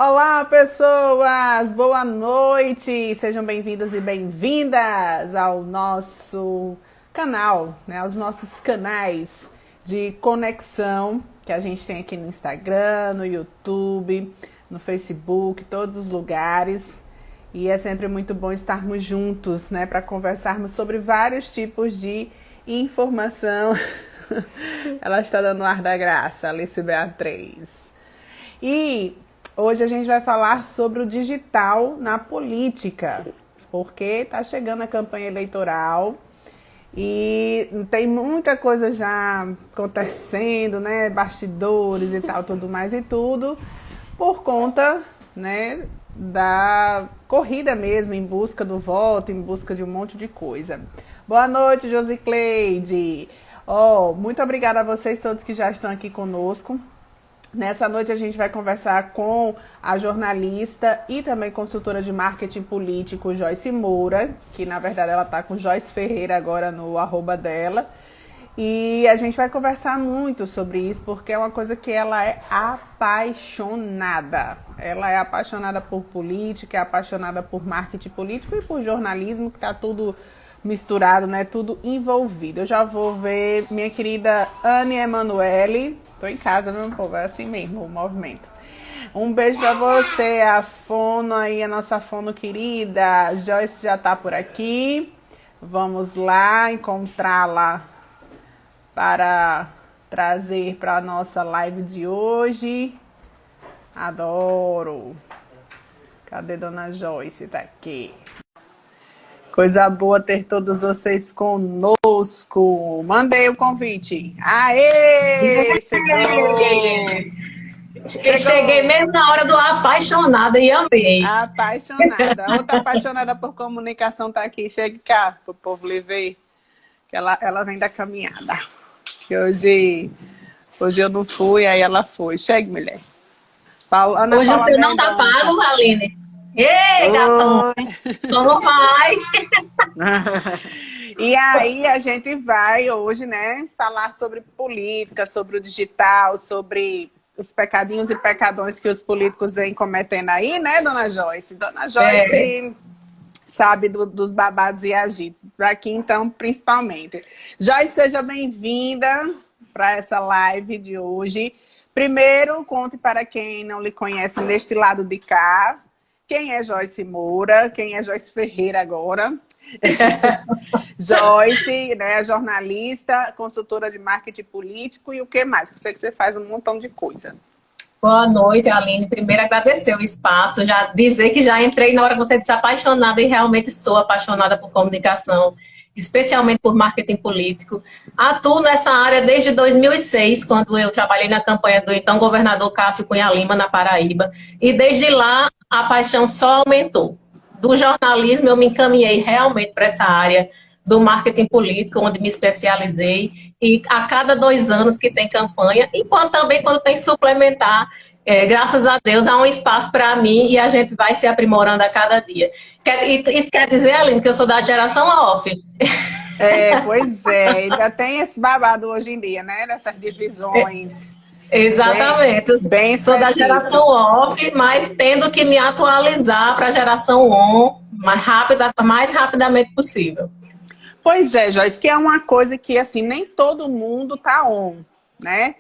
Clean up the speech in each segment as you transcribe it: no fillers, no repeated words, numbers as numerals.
Olá, pessoas! Boa noite! Sejam bem-vindos e bem-vindas ao nosso canal, né? Aos nossos canais de conexão que a gente tem aqui no Instagram, no YouTube, no Facebook, todos os lugares. E é sempre muito bom estarmos juntos, né? Para conversarmos sobre vários tipos de informação. Ela está dando ar da graça, Alice Beatriz. E hoje a gente vai falar sobre o digital na política, porque está chegando a campanha eleitoral e tem muita coisa já acontecendo, né? Bastidores e tal, tudo mais e tudo, por conta, né, da corrida mesmo, em busca do voto, em busca de um monte de coisa. Boa noite, Josicleide. Muito obrigada a vocês todos que já estão aqui conosco. Nessa noite a gente vai conversar com a jornalista e também consultora de marketing político Joyce Moura, que na verdade ela está com Joyce Ferreira agora no @, dela. E a gente vai conversar muito sobre isso, porque é uma coisa que ela é apaixonada. Ela é apaixonada por política, é apaixonada por marketing político e por jornalismo, que está tudo misturado, né? Tudo envolvido. Eu já vou ver minha querida Anne Emanuele. Tô em casa, meu povo, é assim mesmo o movimento. Um beijo pra você, a Fono aí, a nossa Fono querida. Joyce já tá por aqui. Vamos lá encontrá-la para trazer para nossa live de hoje. Adoro. Cadê Dona Joyce? Tá aqui. Coisa boa ter todos vocês conosco. Mandei o convite. Aê! Chegou! Eu cheguei mesmo na hora do apaixonada e amei. Apaixonada. A outra apaixonada por comunicação tá aqui. Chega cá, pro povo lhe ver. Que ela vem da caminhada. Que hoje eu não fui, aí ela foi. Chega, mulher. Hoje você não tá pago, Aline? Ei, gatão! Como vai? E aí a gente vai hoje, né, falar sobre política, sobre o digital, sobre os pecadinhos e pecadões que os políticos vêm cometendo aí, né, Dona Joyce? Dona Joyce sabe dos babados e agitos. Aqui, então, principalmente. Joyce, seja bem-vinda para essa live de hoje. Primeiro, conte para quem não lhe conhece neste lado de cá. Quem é Joyce Moura? Quem é Joyce Ferreira agora? Joyce, né, jornalista, consultora de marketing político e o que mais? Eu sei que você faz um montão de coisa. Boa noite, Aline. Primeiro, agradecer o espaço, já dizer que já entrei na hora que você disse apaixonada e realmente sou apaixonada por comunicação, especialmente por marketing político. Atuo nessa área desde 2006, quando eu trabalhei na campanha do então governador Cássio Cunha Lima, na Paraíba, e desde lá a paixão só aumentou. Do jornalismo eu me encaminhei realmente para essa área do marketing político, onde me especializei, e a cada 2 anos que tem campanha, e também quando tem suplementar, graças a Deus há um espaço para mim e a gente vai se aprimorando a cada dia. Isso quer dizer, Aline, que eu sou da geração off. Pois é, ainda tem esse babado hoje em dia, né, dessas divisões. Exatamente. Bem sou da geração off, mas tendo que me atualizar para a geração on mais rapidamente possível. Pois é, Joyce, que é uma coisa que, assim, nem todo mundo tá on, né?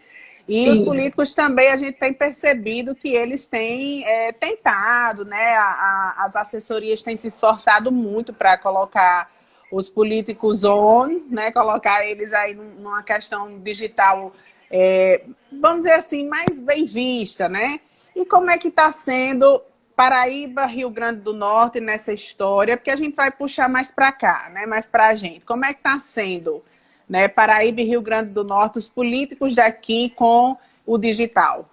E os políticos também, a gente tem percebido que eles têm tentado, né? As assessorias têm se esforçado muito para colocar os políticos on, né? Colocar eles aí numa questão digital, vamos dizer assim, mais bem vista, né? E como é que está sendo Paraíba, Rio Grande do Norte nessa história? Porque a gente vai puxar mais para cá, né? Mais para a gente. Como é que está sendo, né, Paraíba e Rio Grande do Norte, os políticos daqui com o digital?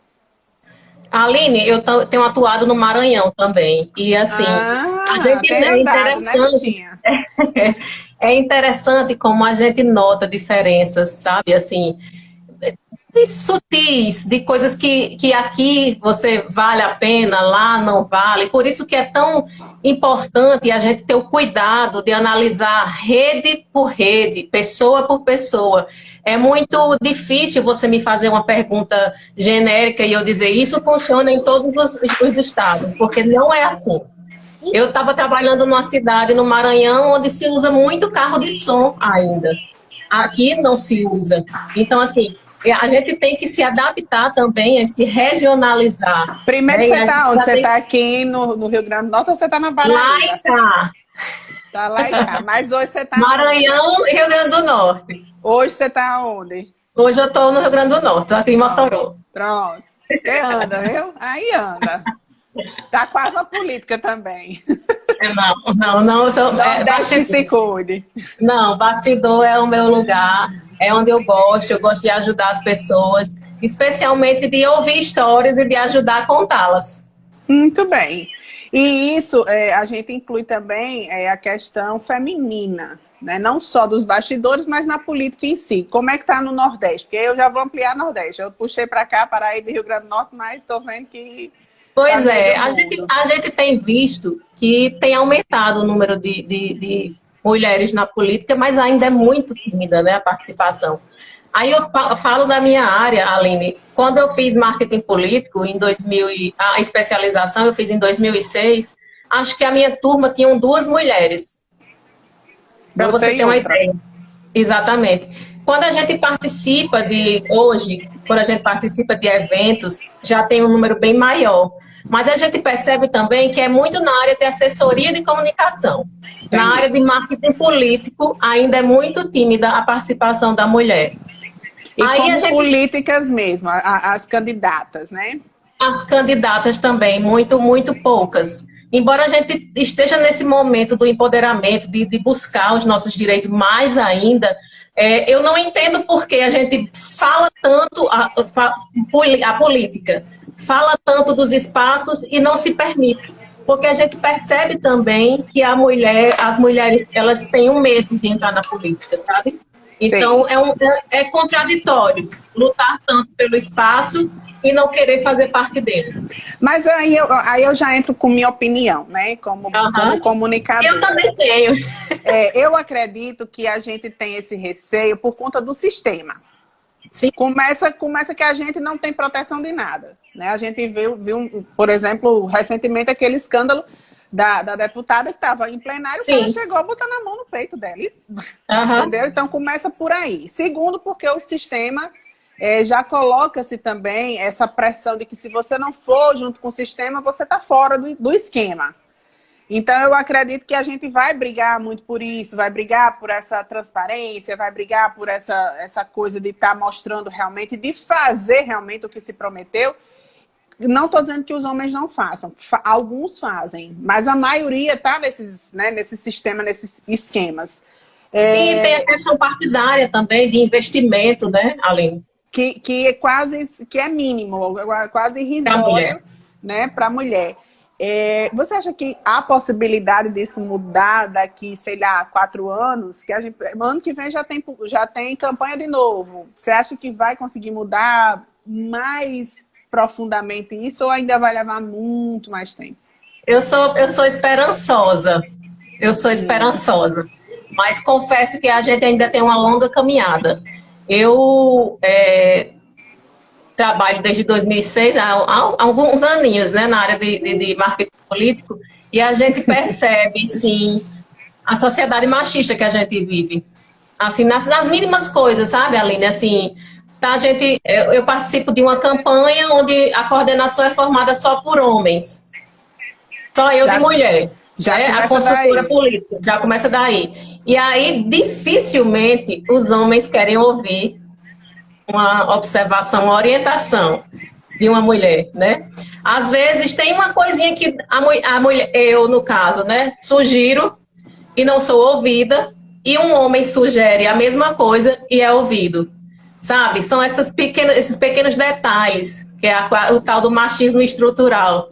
Aline, eu tenho atuado no Maranhão também. E assim, a gente é interessante. Né, é interessante como a gente nota diferenças, sabe? Assim, sutis, de coisas que aqui você vale a pena, lá não vale. Por isso que é tão importante a gente ter o cuidado de analisar rede por rede, pessoa por pessoa. É muito difícil você me fazer uma pergunta genérica e eu dizer isso funciona em todos os estados, porque não é assim. Eu estava trabalhando numa cidade no Maranhão onde se usa muito carro de som ainda. Aqui não se usa. Então, assim, a gente tem que se adaptar também, a se regionalizar. Primeiro, você está onde? Você está aqui no Rio Grande do Norte ou você está na Paraíba? Lá e cá. Está lá e cá. Mas hoje você está Maranhão e Rio Grande do Norte. Hoje você está onde? Hoje eu estou no Rio Grande do Norte, estou aqui em Mossoró. Pronto. Você anda, viu? Aí anda. Tá quase a política também. Não. Deixa que se cuide. Não, bastidor é o meu lugar, é onde eu gosto de ajudar as pessoas, especialmente de ouvir histórias e de ajudar a contá-las. Muito bem. E isso, a gente inclui também a questão feminina, né? Não só dos bastidores, mas na política em si. Como é que tá no Nordeste? Porque eu já vou ampliar Nordeste. Eu puxei para cá, Paraíba e Rio Grande do Norte, mas estou vendo que... Pois é, a gente tem visto que tem aumentado o número de mulheres na política, mas ainda é muito tímida, né, a participação. Aí eu falo da minha área, Aline. Quando eu fiz marketing político, a especialização eu fiz em 2006, acho que a minha turma tinha 2 mulheres. Para você ter uma ideia. Exatamente. Quando a gente participa quando a gente participa de eventos, já tem um número bem maior. Mas a gente percebe também que é muito na área de assessoria de comunicação. Entendi. Na área de marketing político, ainda é muito tímida a participação da mulher. E aí políticas mesmo, as candidatas, né? As candidatas também, muito poucas. Embora a gente esteja nesse momento do empoderamento, de buscar os nossos direitos mais ainda, eu não entendo por que a gente fala tanto a política, fala tanto dos espaços e não se permite. Porque a gente percebe também que as mulheres, elas têm um medo de entrar na política, sabe? Então, é contraditório lutar tanto pelo espaço e não querer fazer parte dele. Mas aí eu já entro com minha opinião, né? Como comunicadora. Eu também tenho. Eu acredito que a gente tem esse receio por conta do sistema. Sim. Começa que a gente não tem proteção de nada, né? A gente viu, por exemplo, recentemente aquele escândalo da deputada que estava em plenário, que ela chegou a botar na mão no peito dela. Entendeu? Então começa por aí. Segundo, porque o sistema já coloca-se também essa pressão de que se você não for junto com o sistema, você está fora do esquema. Então, eu acredito que a gente vai brigar muito por isso, vai brigar por essa transparência, vai brigar por essa coisa de estar mostrando realmente, de fazer realmente o que se prometeu. Não estou dizendo que os homens não façam, alguns fazem, mas a maioria está nesse sistema, nesses esquemas. Sim, tem a questão partidária também, de investimento, né, Aline? Que é mínimo, quase irrisório, né, para a mulher. Você acha que há possibilidade disso mudar daqui, sei lá, 4 anos? Que ano que vem já tem campanha de novo. Você acha que vai conseguir mudar mais profundamente isso ou ainda vai levar muito mais tempo? Eu sou esperançosa. Mas confesso que a gente ainda tem uma longa caminhada. Eu trabalho desde 2006, há alguns aninhos, né, na área de marketing político, e a gente percebe, sim, a sociedade machista que a gente vive. Assim, nas mínimas coisas, sabe, Aline? Assim, eu participo de uma campanha onde a coordenação é formada só por homens. Só eu de mulher. A consultora política, já começa daí. E aí, dificilmente, os homens querem ouvir uma observação, uma orientação de uma mulher, né? Às vezes tem uma coisinha que a mulher, eu no caso, né, sugiro e não sou ouvida, e um homem sugere a mesma coisa e é ouvido, sabe? São esses pequenos detalhes, que é o tal do machismo estrutural,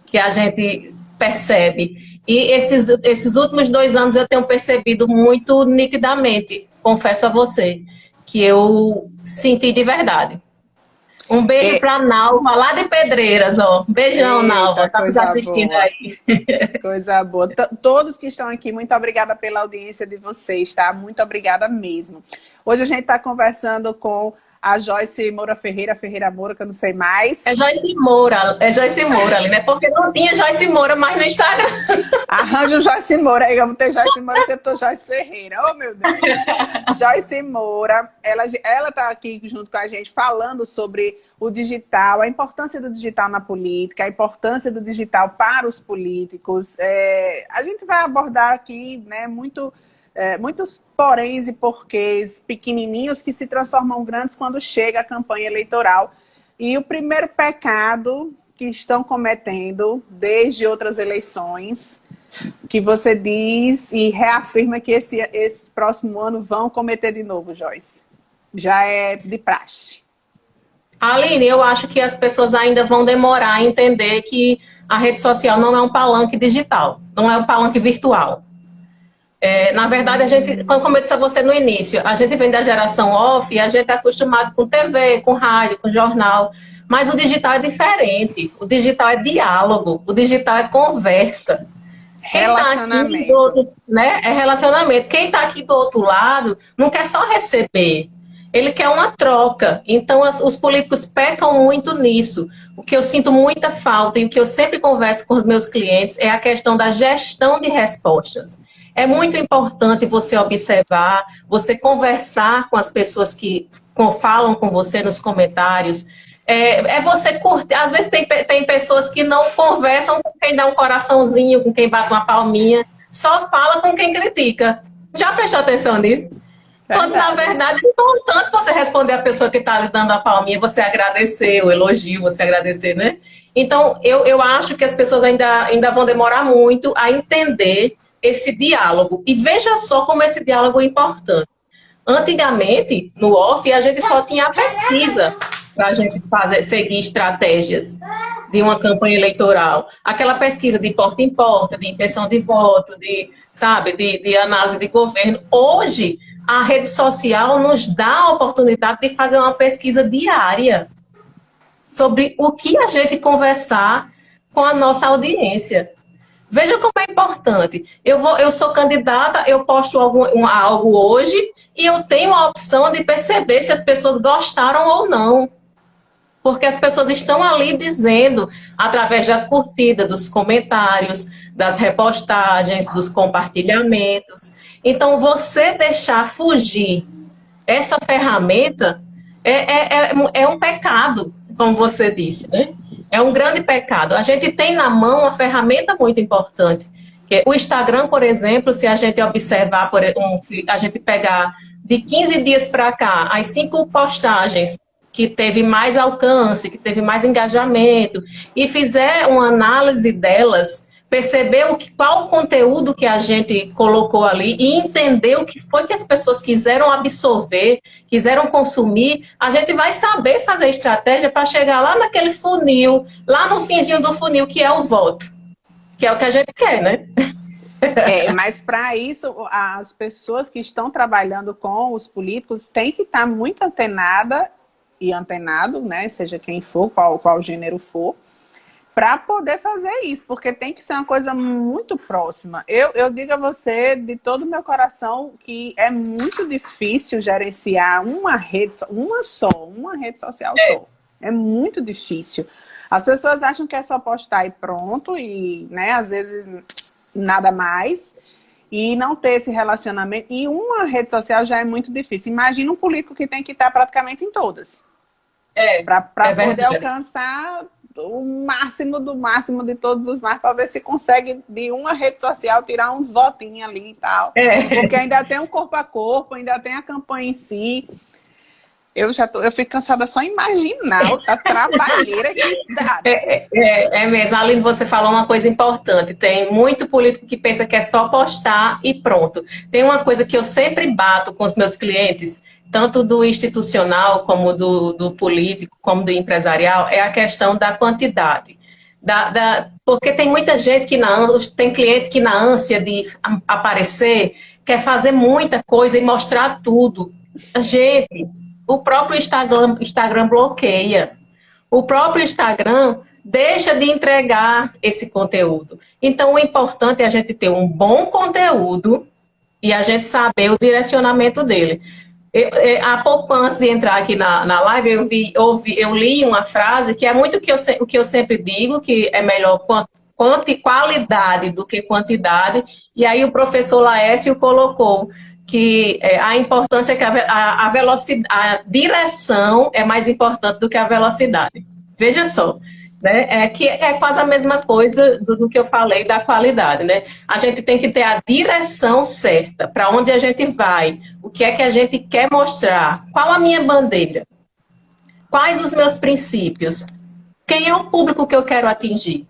que a gente percebe. E esses últimos 2 anos eu tenho percebido muito nitidamente, confesso a você, que eu senti de verdade. Um beijo para Nalva, lá de Pedreiras, ó. Beijão, Eita, Nalva, tá nos coisa assistindo boa. aí. Coisa boa. Todos que estão aqui, muito obrigada pela audiência de vocês, tá? Muito obrigada mesmo. Hoje a gente está conversando com a Joyce Moura Ferreira, Ferreira Moura, que eu não sei mais. É Joyce Moura, ali, né? Porque não tinha Joyce Moura mais no Instagram. Arranja o Joyce Moura aí, vamos ter Joyce Moura, sempre tô Joyce Ferreira. Oh, meu Deus. Joyce Moura, ela tá aqui junto com a gente falando sobre o digital, a importância do digital na política, a importância do digital para os políticos. A gente vai abordar aqui, né, muitos poréns e porquês pequenininhos que se transformam grandes quando chega a campanha eleitoral. E o primeiro pecado que estão cometendo desde outras eleições, que você diz e reafirma que esse próximo ano vão cometer de novo, Joyce. Já é de praxe. Aline, eu acho que as pessoas ainda vão demorar a entender que a rede social não é um palanque digital, não é um palanque virtual. Na verdade, a gente, como eu disse a você no início, a gente vem da geração off e a gente é acostumado com TV, com rádio, com jornal, mas o digital é diferente. O digital é diálogo, o digital é conversa. Relacionamento. É relacionamento. Quem está aqui do outro lado não quer só receber, ele quer uma troca. Então, os políticos pecam muito nisso. O que eu sinto muita falta e o que eu sempre converso com os meus clientes é a questão da gestão de respostas. É muito importante você observar, você conversar com as pessoas que falam com você nos comentários. Você curtir. Às vezes tem pessoas que não conversam com quem dá um coraçãozinho, com quem bate uma palminha, só fala com quem critica. Já prestou atenção nisso? Quando, na verdade, é importante você responder a pessoa que está lhe dando a palminha, você agradecer o elogio, você agradecer, né? Então, eu acho que as pessoas ainda vão demorar muito a entender esse diálogo. E veja só como esse diálogo é importante. Antigamente, no off, a gente só tinha a pesquisa para a gente seguir estratégias de uma campanha eleitoral. Aquela pesquisa de porta em porta, de intenção de voto, de análise de governo. Hoje, a rede social nos dá a oportunidade de fazer uma pesquisa diária sobre o que a gente conversar com a nossa audiência. Veja como é importante. Eu sou candidata, eu posto algo hoje e eu tenho a opção de perceber se as pessoas gostaram ou não. Porque as pessoas estão ali dizendo, através das curtidas, dos comentários, das repostagens, dos compartilhamentos. Então, você deixar fugir essa ferramenta é um pecado, como você disse, né? É um grande pecado. A gente tem na mão uma ferramenta muito importante. Que é o Instagram, por exemplo, se a gente observar, se a gente pegar de 15 dias para cá, as 5 postagens que teve mais alcance, que teve mais engajamento, e fizer uma análise delas, perceber qual o conteúdo que a gente colocou ali e entender o que foi que as pessoas quiseram absorver, quiseram consumir, a gente vai saber fazer estratégia para chegar lá naquele funil, lá no finzinho do funil, que é o voto, que é o que a gente quer, né? Mas para isso, as pessoas que estão trabalhando com os políticos têm que estar muito antenado, né? Seja quem for, qual gênero for, para poder fazer isso, porque tem que ser uma coisa muito próxima. Eu digo a você, de todo o meu coração, que é muito difícil gerenciar uma rede social só. É muito difícil. As pessoas acham que é só postar e pronto, e, né, às vezes nada mais, e não ter esse relacionamento. E uma rede social já é muito difícil. Imagina um político que tem que estar praticamente em todas. Para poder alcançar o máximo do máximo de todos os máximos, para ver se consegue de uma rede social tirar uns votinhos ali e tal. Porque ainda tem um corpo a corpo, ainda tem a campanha em si. Eu fico cansada só imaginar a trabalheira que dá. É mesmo, Aline, você falou uma coisa importante. Tem muito político que pensa que é só postar e pronto. Tem uma coisa que eu sempre bato com os meus clientes, tanto do institucional, como do político, como do empresarial, é a questão da quantidade. Porque tem muita gente tem cliente que na ânsia de aparecer, quer fazer muita coisa e mostrar tudo. Gente, o próprio Instagram bloqueia. O próprio Instagram deixa de entregar esse conteúdo. Então, o importante é a gente ter um bom conteúdo e a gente saber o direcionamento dele. Há pouco antes de entrar aqui na live, eu li uma frase que é muito o que eu sempre digo, que é melhor qualidade do que quantidade. E aí o professor Laércio colocou que a importância é que a velocidade, a direção é mais importante do que a velocidade. Veja só. Né? Que é quase a mesma coisa do que eu falei da qualidade, né? A gente tem que ter a direção certa, para onde a gente vai, o que é que a gente quer mostrar, qual a minha bandeira, quais os meus princípios, quem é o público que eu quero atingir.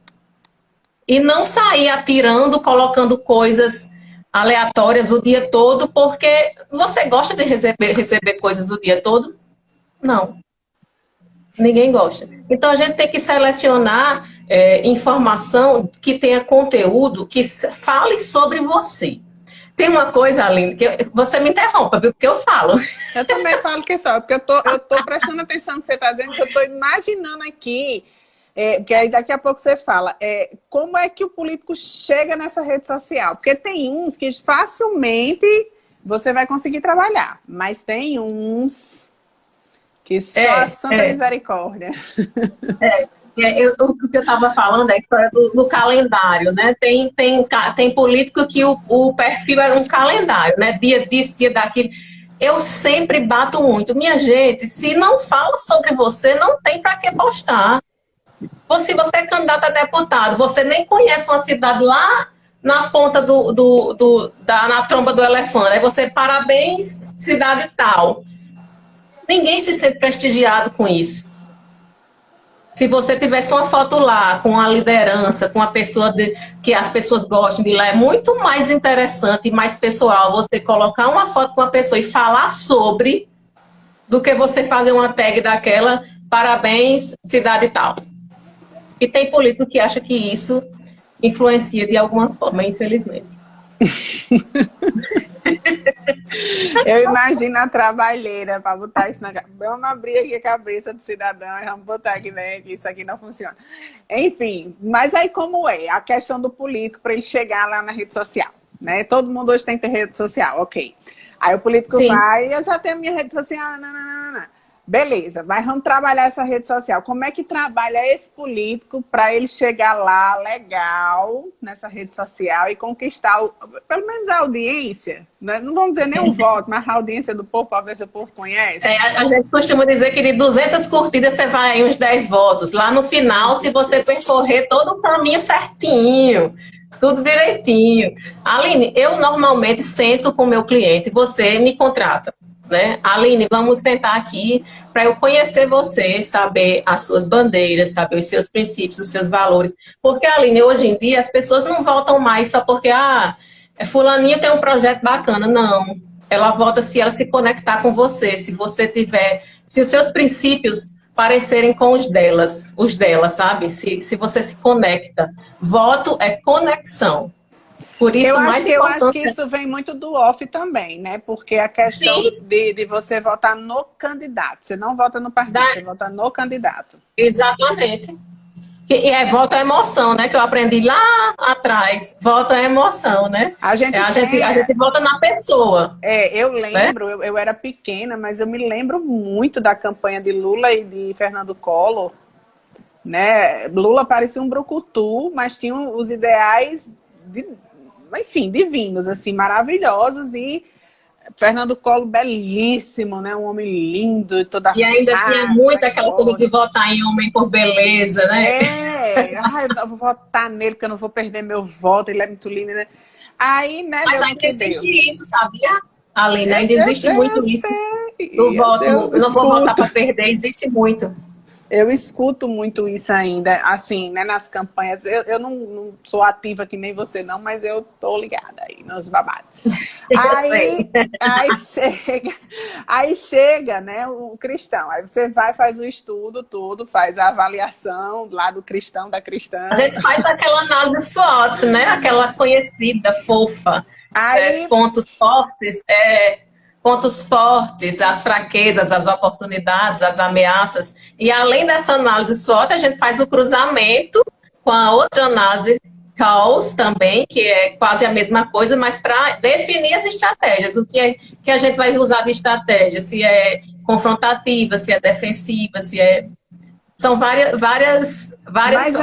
E não sair atirando, colocando coisas aleatórias o dia todo, porque você gosta de receber coisas o dia todo? Não. Ninguém gosta. Então, a gente tem que selecionar informação que tenha conteúdo, que fale sobre você. Tem uma coisa, Aline, que você me interrompa, viu? Porque eu falo. Eu também falo que só, porque eu tô prestando atenção no que você está dizendo, que eu estou imaginando aqui, que aí daqui a pouco você fala, como é que o político chega nessa rede social? Porque tem uns que facilmente você vai conseguir trabalhar, mas tem uns... que só a santa misericórdia. O que eu estava falando é a história do calendário, né? Tem político que o perfil é um calendário, né? Dia disso, dia daquilo. Eu sempre bato muito. Minha gente, se não fala sobre você, não tem para que postar. Se você é candidato a deputado, você nem conhece uma cidade lá na ponta na tromba do elefante. Aí você, parabéns, cidade tal. Ninguém se sente prestigiado com isso. Se você tivesse uma foto lá, com a liderança, com a pessoa que as pessoas gostam de lá, é muito mais interessante e mais pessoal você colocar uma foto com a pessoa e falar sobre, do que você fazer uma tag daquela, parabéns, cidade tal. E tem político que acha que isso influencia de alguma forma, infelizmente. Eu imagino a trabalheira para botar isso na cabeça. Vamos abrir aqui a cabeça do cidadão e vamos botar aqui, né, que isso aqui não funciona. Enfim, mas aí como é a questão do político para ele chegar lá na rede social, né? Todo mundo hoje tem que ter rede social, ok. Aí o político vai, eu já tenho minha rede social, não. Beleza, mas vamos trabalhar essa rede social. Como é que trabalha esse político para ele chegar lá legal nessa rede social e conquistar, pelo menos a audiência? Né? Não vamos dizer nem o voto, mas a audiência do povo, para ver se o povo conhece. A gente costuma dizer que de 200 curtidas você vai em uns 10 votos. Lá no final, se você percorrer todo o caminho certinho, tudo direitinho. Aline, eu normalmente sento com o meu cliente, você me contrata. Né? Aline, vamos sentar aqui para eu conhecer você, saber as suas bandeiras, saber os seus princípios, os seus valores. Porque, Aline, hoje em dia as pessoas não votam mais só porque fulaninha tem um projeto bacana. Não. Elas votam se ela se conectar com você, se os seus princípios parecerem com os delas, sabe? Se você se conecta. Voto é conexão. Por isso, eu acho que isso vem muito do off também, né? Porque a questão de você votar no candidato. Você não vota no partido, você vota no candidato. Exatamente. Voto é emoção, né? Que eu aprendi lá atrás. Voto é emoção, né? A gente vota na pessoa. Eu lembro, né? eu era pequena, mas eu me lembro muito da campanha de Lula e de Fernando Collor. Né? Lula parecia um brucutu, mas tinha os ideais enfim, divinos, assim, maravilhosos, e Fernando Collor belíssimo, né? Um homem lindo e toda E ainda tinha muito aquela coisa de votar em homem por beleza, né? Eu vou votar nele porque eu não vou perder meu voto, ele é muito lindo, né? Aí, né? Mas ainda existe isso, sabia, Aline? Ainda existe muito isso. Do voto, eu não vou votar para perder, existe muito. Eu escuto muito isso ainda, assim, né, nas campanhas. Eu não sou ativa que nem você, não, mas eu tô ligada aí nos babados. Aí chega, né, o cristão. Aí você vai, faz o estudo, tudo, faz a avaliação lá do cristão, da cristã. A gente faz aquela análise SWOT, né, aquela conhecida, fofa. Pontos fortes, pontos fortes, as fraquezas, as oportunidades, as ameaças. E além dessa análise SWOT, a gente faz o cruzamento com a outra análise TALS também, que é quase a mesma coisa, mas para definir as estratégias, o que é que a gente vai usar de estratégia, se é confrontativa, se é defensiva, se é... São várias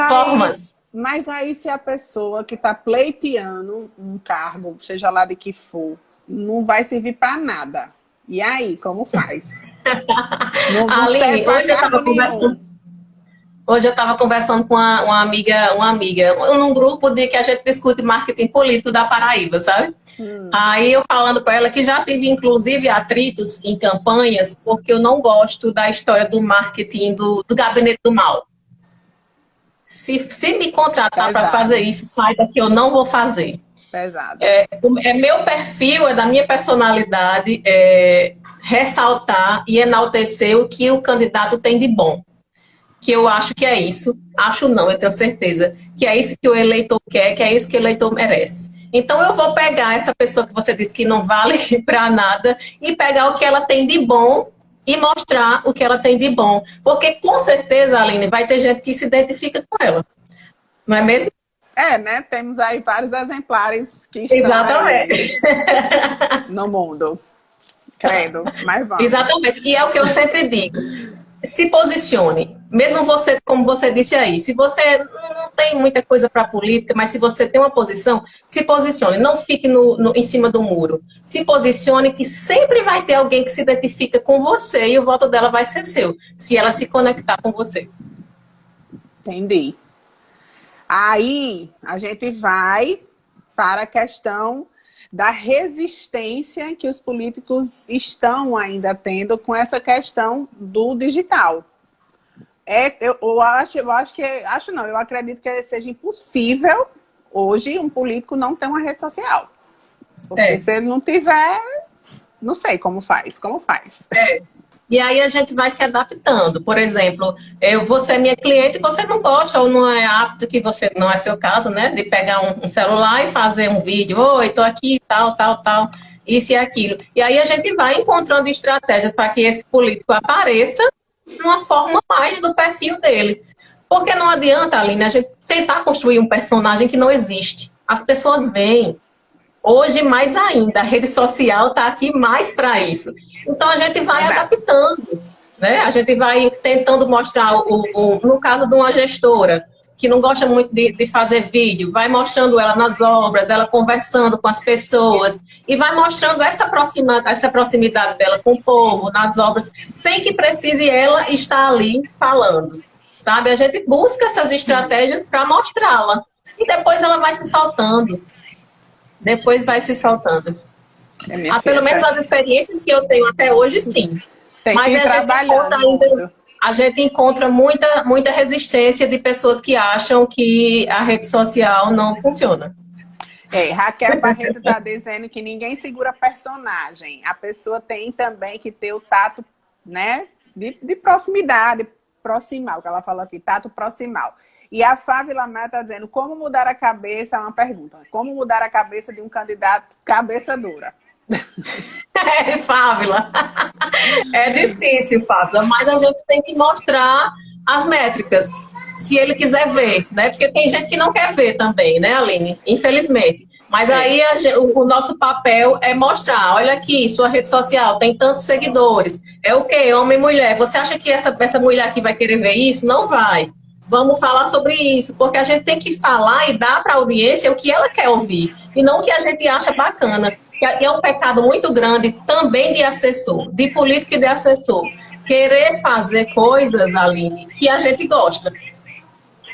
formas. Mas aí se a pessoa que está pleiteando um cargo, seja lá de que for, não vai servir para nada. E aí, como faz? Não Aline, hoje eu estava conversando com uma amiga, num grupo que a gente discute marketing político da Paraíba, sabe? Aí eu falando para ela que já tive, inclusive, atritos em campanhas, porque eu não gosto da história do marketing do gabinete do mal. Se me contratar para fazer isso, saiba que eu não vou fazer. Pesado. É meu perfil, é da minha personalidade, ressaltar e enaltecer o que o candidato tem de bom. Que eu acho que é isso. Acho não, eu tenho certeza. Que é isso que o eleitor quer, que é isso que o eleitor merece. Então eu vou pegar essa pessoa que você disse que não vale para nada e pegar o que ela tem de bom e mostrar o que ela tem de bom. Porque com certeza, Aline, vai ter gente que se identifica com ela. Não é mesmo? Né? Temos aí vários exemplares que estão exatamente no mundo. Credo, mas vamos. Exatamente. E é o que eu sempre digo. Se posicione. Mesmo você, como você disse aí, se você não tem muita coisa para política, mas se você tem uma posição, se posicione. Não fique em cima do muro. Se posicione que sempre vai ter alguém que se identifica com você e o voto dela vai ser seu, se ela se conectar com você. Entendi. Aí, a gente vai para a questão da resistência que os políticos estão ainda tendo com essa questão do digital. Eu acredito que seja impossível hoje um político não ter uma rede social. Porque se ele não tiver, não sei como faz. E aí a gente vai se adaptando. Por exemplo, você é minha cliente e você não gosta ou não é apto, que você não é seu caso, né? De pegar um celular e fazer um vídeo. Oi, tô aqui, tal, isso e aquilo. E aí a gente vai encontrando estratégias para que esse político apareça numa forma mais do perfil dele. Porque não adianta, Aline, a gente tentar construir um personagem que não existe. As pessoas veem. Hoje, mais ainda, a rede social está aqui mais para isso. Então, a gente vai adaptando, né? A gente vai tentando mostrar, no caso de uma gestora, que não gosta muito de fazer vídeo, vai mostrando ela nas obras, ela conversando com as pessoas, e vai mostrando essa proximidade dela com o povo, nas obras, sem que precise ela estar ali falando, sabe? A gente busca essas estratégias para mostrá-la, e depois ela vai se soltando. Pelo menos as experiências que eu tenho até hoje, sim. Mas a gente encontra muita resistência de pessoas que acham que a rede social não funciona. Raquel Barreto está dizendo que ninguém segura personagem. A pessoa tem também que ter o tato, né, de proximidade, proximal, que ela falou aqui, tato proximal. E a Fávila Maia está dizendo, como mudar a cabeça, é uma pergunta, como mudar a cabeça de um candidato cabeça dura? Fávila, é difícil, Fávila, mas a gente tem que mostrar as métricas, se ele quiser ver, né? Porque tem gente que não quer ver também, né, Aline? Infelizmente. Mas aí o nosso papel é mostrar, olha aqui, sua rede social tem tantos seguidores, é o quê? Homem e mulher. Você acha que essa mulher aqui vai querer ver isso? Não vai. Vamos falar sobre isso, porque a gente tem que falar e dar para a audiência o que ela quer ouvir, e não o que a gente acha bacana. E é um pecado muito grande também de assessor, de político e de assessor, querer fazer coisas, Aline, que a gente gosta.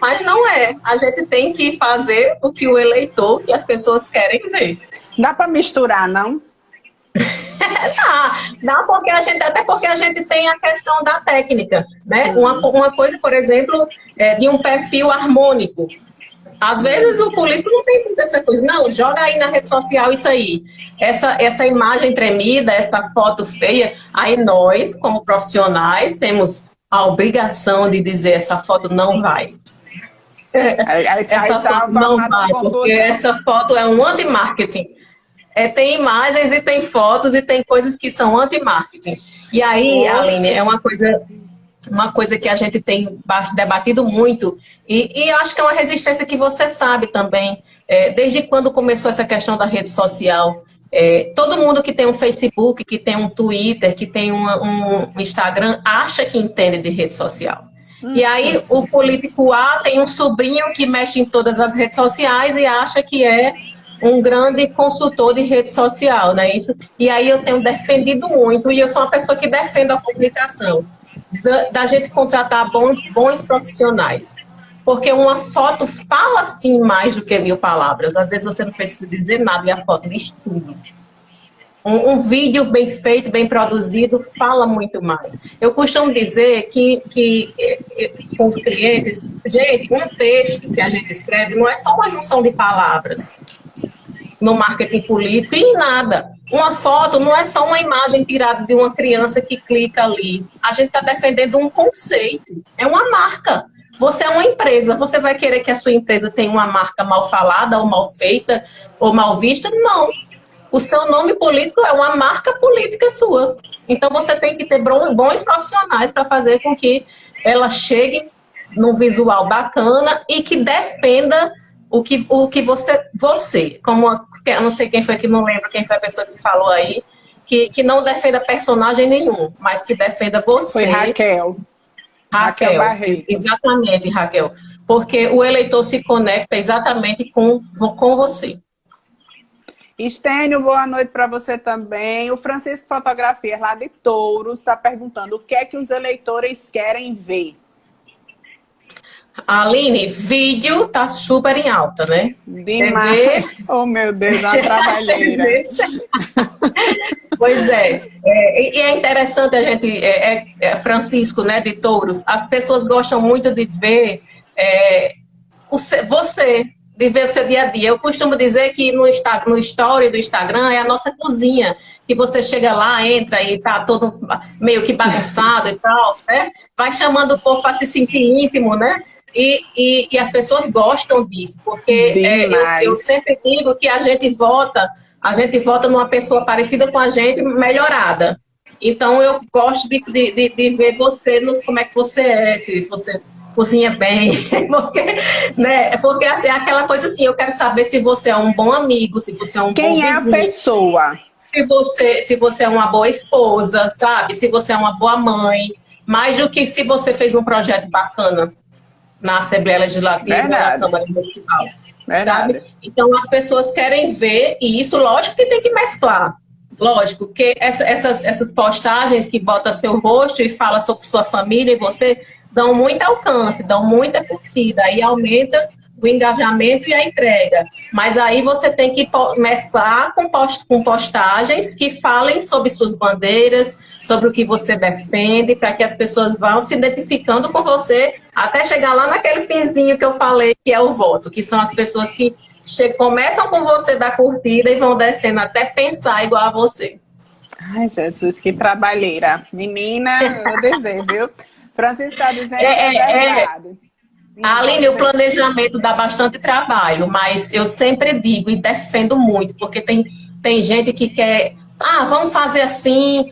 Mas não é. A gente tem que fazer o que o eleitor, que as pessoas querem ver. Dá para misturar, não? Dá porque até porque a gente tem a questão da técnica, né? Uma coisa, por exemplo, de um perfil harmônico. Às vezes o político não tem muita essa coisa. Não, joga aí na rede social isso aí. Essa imagem tremida, essa foto feia. Aí nós, como profissionais, temos a obrigação de dizer essa foto não vai. Essa foto não vai, porque essa foto é um anti-marketing. tem imagens e tem fotos e tem coisas que são anti-marketing. E aí, Aline, é uma coisa que a gente tem debatido muito, e eu acho que é uma resistência que você sabe também, desde quando começou essa questão da rede social. Todo mundo que tem um Facebook, que tem um Twitter, que tem um Instagram, acha que entende de rede social. E aí o político A tem um sobrinho que mexe em todas as redes sociais e acha que é um grande consultor de rede social, né? Isso. E aí eu tenho defendido muito, e eu sou uma pessoa que defende a comunicação, da gente contratar bons profissionais. Porque uma foto fala, sim, mais do que 1000 palavras. Às vezes você não precisa dizer nada e a foto diz tudo. Um vídeo bem feito, bem produzido, fala muito mais. Eu costumo dizer que com os clientes, gente, um texto que a gente escreve não é só uma junção de palavras no marketing político e em nada. Uma foto não é só uma imagem tirada de uma criança que clica ali. A gente está defendendo um conceito, é uma marca. Você é uma empresa, você vai querer que a sua empresa tenha uma marca mal falada, ou mal feita, ou mal vista? Não. O seu nome político é uma marca política sua. Então você tem que ter bons profissionais para fazer com que ela chegue num visual bacana e que defenda o que você, como eu não sei quem foi, que não lembro quem foi a pessoa que falou aí, que não defenda personagem nenhum, mas que defenda você. Foi Raquel. Raquel Barreto. Exatamente, Raquel. Porque o eleitor se conecta exatamente com você. Estênio, boa noite para você também. O Francisco Fotografias, lá de Touros, está perguntando o que é que os eleitores querem ver. Aline, vídeo tá super em alta, né? Demais. Oh, meu Deus, uma trabalheira. Pois é. E é interessante a gente, Francisco, né, de Touros, as pessoas gostam muito de ver você, de ver o seu dia a dia. Eu costumo dizer que no story do Instagram é a nossa cozinha, que você chega lá, entra e tá todo meio que bagunçado e tal, né? Vai chamando o povo para se sentir íntimo, né? E as pessoas gostam disso, porque eu sempre digo que a gente vota numa pessoa parecida com a gente, melhorada. Então, eu gosto de ver você, como é que você é, se você cozinha bem, porque assim, é aquela coisa assim, eu quero saber se você é um bom amigo, se você é um bom vizinho. Quem é a pessoa? Se você é uma boa esposa, sabe? Se você é uma boa mãe, mais do que se você fez um projeto bacana na Assembleia Legislativa ou na Câmara Municipal. Sabe? Então, as pessoas querem ver, e isso, lógico que tem que mesclar. Lógico, que essas postagens que botam seu rosto e fala sobre sua família e você dão muito alcance, dão muita curtida, aí aumenta o engajamento e a entrega. Mas aí você tem que mesclar com postagens que falem sobre suas bandeiras, sobre o que você defende, para que as pessoas vão se identificando com você, até chegar lá naquele finzinho que eu falei, que é o voto, que são as pessoas que começam com você da curtida e vão descendo até pensar igual a você. Ai, Jesus, que trabalheira. Menina, eu desejo, viu? Francisco está dizendo que é verdade. Aline, o planejamento dá bastante trabalho, mas eu sempre digo e defendo muito, porque tem gente que quer, vamos fazer assim,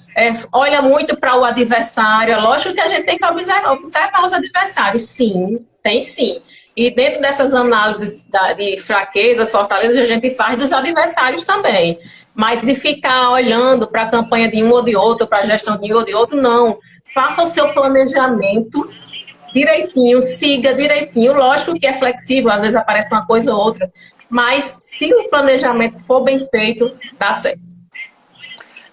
olha muito para o adversário. Lógico que a gente tem que observar os adversários, sim, tem sim. E dentro dessas análises de fraquezas, fortalezas, a gente faz dos adversários também. Mas de ficar olhando para a campanha de um ou de outro, para a gestão de um ou de outro, não. Faça o seu planejamento direitinho, siga direitinho. Lógico que é flexível, às vezes aparece uma coisa ou outra, mas se o planejamento for bem feito, dá certo.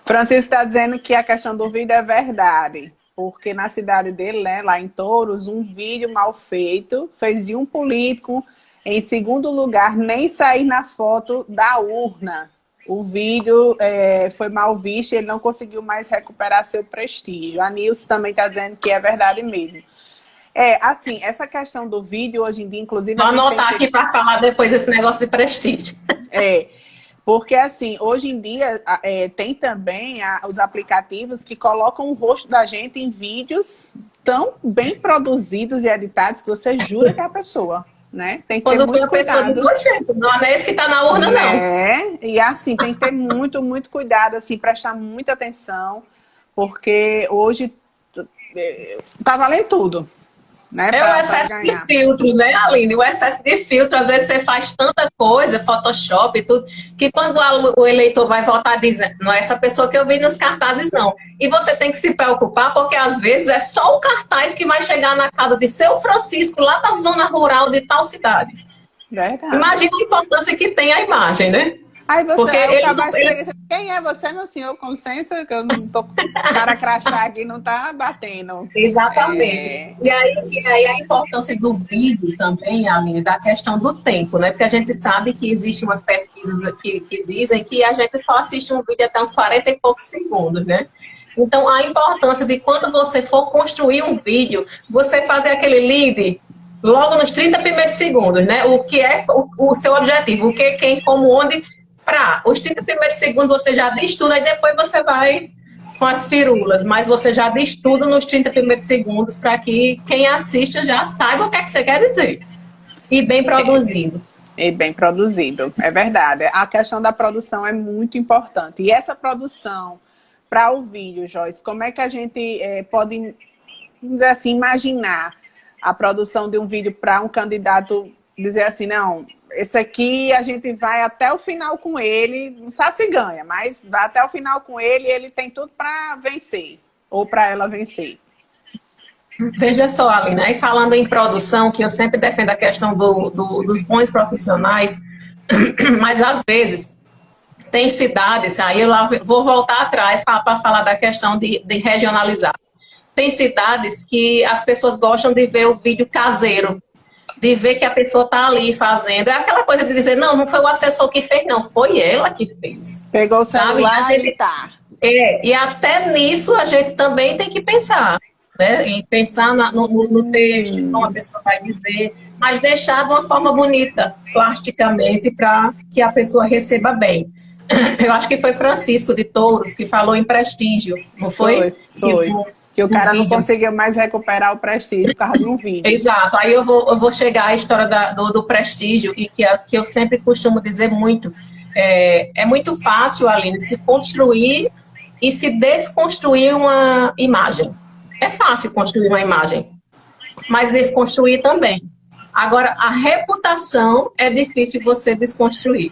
Francisco está dizendo que a questão do vídeo é verdade, porque na cidade dele, né, lá em Touros, um vídeo mal feito fez de um político, em segundo lugar, nem sair na foto da urna. O vídeo foi mal visto e ele não conseguiu mais recuperar seu prestígio. A Nilce também está dizendo que é verdade mesmo. Assim, essa questão do vídeo hoje em dia, inclusive... Vou anotar aqui para falar depois esse negócio de prestígio. Porque assim, hoje em dia tem também os aplicativos que colocam o rosto da gente em vídeos tão bem produzidos e editados que você jura que é a pessoa. né? Tem que ter Quando vê muito a pessoa diz, cuidado. "Oxe, não é esse que está na urna, não." E assim, tem que ter muito, muito cuidado, assim, prestar muita atenção, porque hoje tá valendo tudo, né, É o para excesso de ganhar. filtro, né, Aline? O excesso de filtro, às vezes você faz tanta coisa, Photoshop e tudo, que quando o eleitor vai votar, diz, não é essa pessoa que eu vi nos cartazes, não. E você tem que se preocupar, porque às vezes é só o cartaz que vai chegar na casa de seu Francisco, lá da zona rural de tal cidade. Verdade. Imagina a importância que tem a imagem, né? Aí você, Porque aí o ele, cara chega ele... e diz, quem é você, meu senhor? Com licença, que eu não tô. O cara crachá aqui não tá batendo. Exatamente. E aí a importância do vídeo também, Aline, da questão do tempo, né? Porque a gente sabe que existem umas pesquisas que dizem que a gente só assiste um vídeo até uns 40 e poucos segundos, né? Então, a importância de quando você for construir um vídeo, você fazer aquele lead logo nos 30 primeiros segundos, né? O que é o seu objetivo, o que, quem, como, onde, para os 30 primeiros segundos você já diz tudo, aí depois você vai com as firulas, mas você já diz tudo nos 30 primeiros segundos para que quem assista já saiba o que é que você quer dizer. E bem produzido. E bem produzido, é verdade. A questão da produção é muito importante. E essa produção para o vídeo, Joyce, como é que a gente pode, assim, imaginar a produção de um vídeo para um candidato dizer assim, não, esse aqui a gente vai até o final com ele, não sabe se ganha, mas vai até o final com ele e ele tem tudo para vencer, ou para ela vencer. Veja só, Aline, aí falando em produção, que eu sempre defendo a questão dos bons profissionais, mas às vezes tem cidades, aí eu vou voltar atrás para falar da questão de regionalizar. Tem cidades que as pessoas gostam de ver o vídeo caseiro, de ver que a pessoa está ali fazendo. É aquela coisa de dizer, não foi o assessor que fez, não, foi ela que fez. Pegou o celular, sabe? E tá. E até nisso a gente também tem que pensar, né? Em pensar no texto, como a pessoa vai dizer, mas deixar de uma forma bonita, plasticamente, para que a pessoa receba bem. Eu acho que foi Francisco de Touros que falou em prestígio, não foi? Foi. Que o cara não conseguiu mais recuperar o prestígio por causa de um vídeo. Exato. Aí eu vou chegar à história do prestígio, e que eu sempre costumo dizer muito. É muito fácil, Aline, se construir e se desconstruir uma imagem. É fácil construir uma imagem, mas desconstruir também. Agora, a reputação é difícil você desconstruir.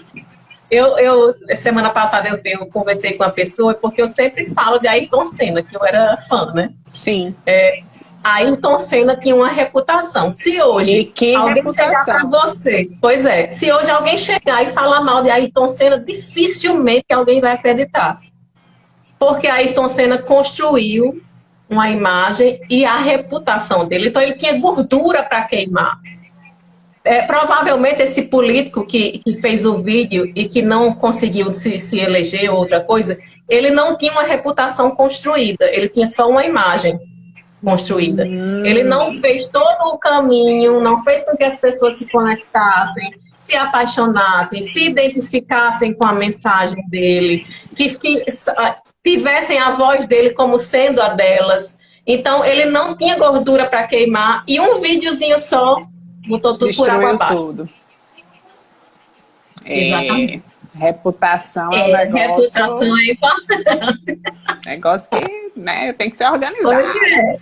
Semana passada eu conversei com uma pessoa, porque eu sempre falo de Ayrton Senna, que eu era fã, né? Sim. Ayrton Senna tinha uma reputação. Se hoje alguém chegar para você, pois é, se hoje alguém chegar e falar mal de Ayrton Senna, dificilmente alguém vai acreditar. Porque Ayrton Senna construiu uma imagem e a reputação dele. Então ele tinha gordura para queimar. Provavelmente esse político que fez o vídeo e que não conseguiu se eleger ou outra coisa, ele não tinha uma reputação construída, ele tinha só uma imagem construída. Ele não fez todo o caminho, não fez com que as pessoas se conectassem, se apaixonassem, se identificassem com a mensagem dele, que tivessem a voz dele como sendo a delas. Então, ele não tinha gordura para queimar, e um videozinho só botou tudo por água abaixo. Tudo. Exatamente. Reputação é um negócio... Reputação é importante. Negócio que, né, tem que ser organizado.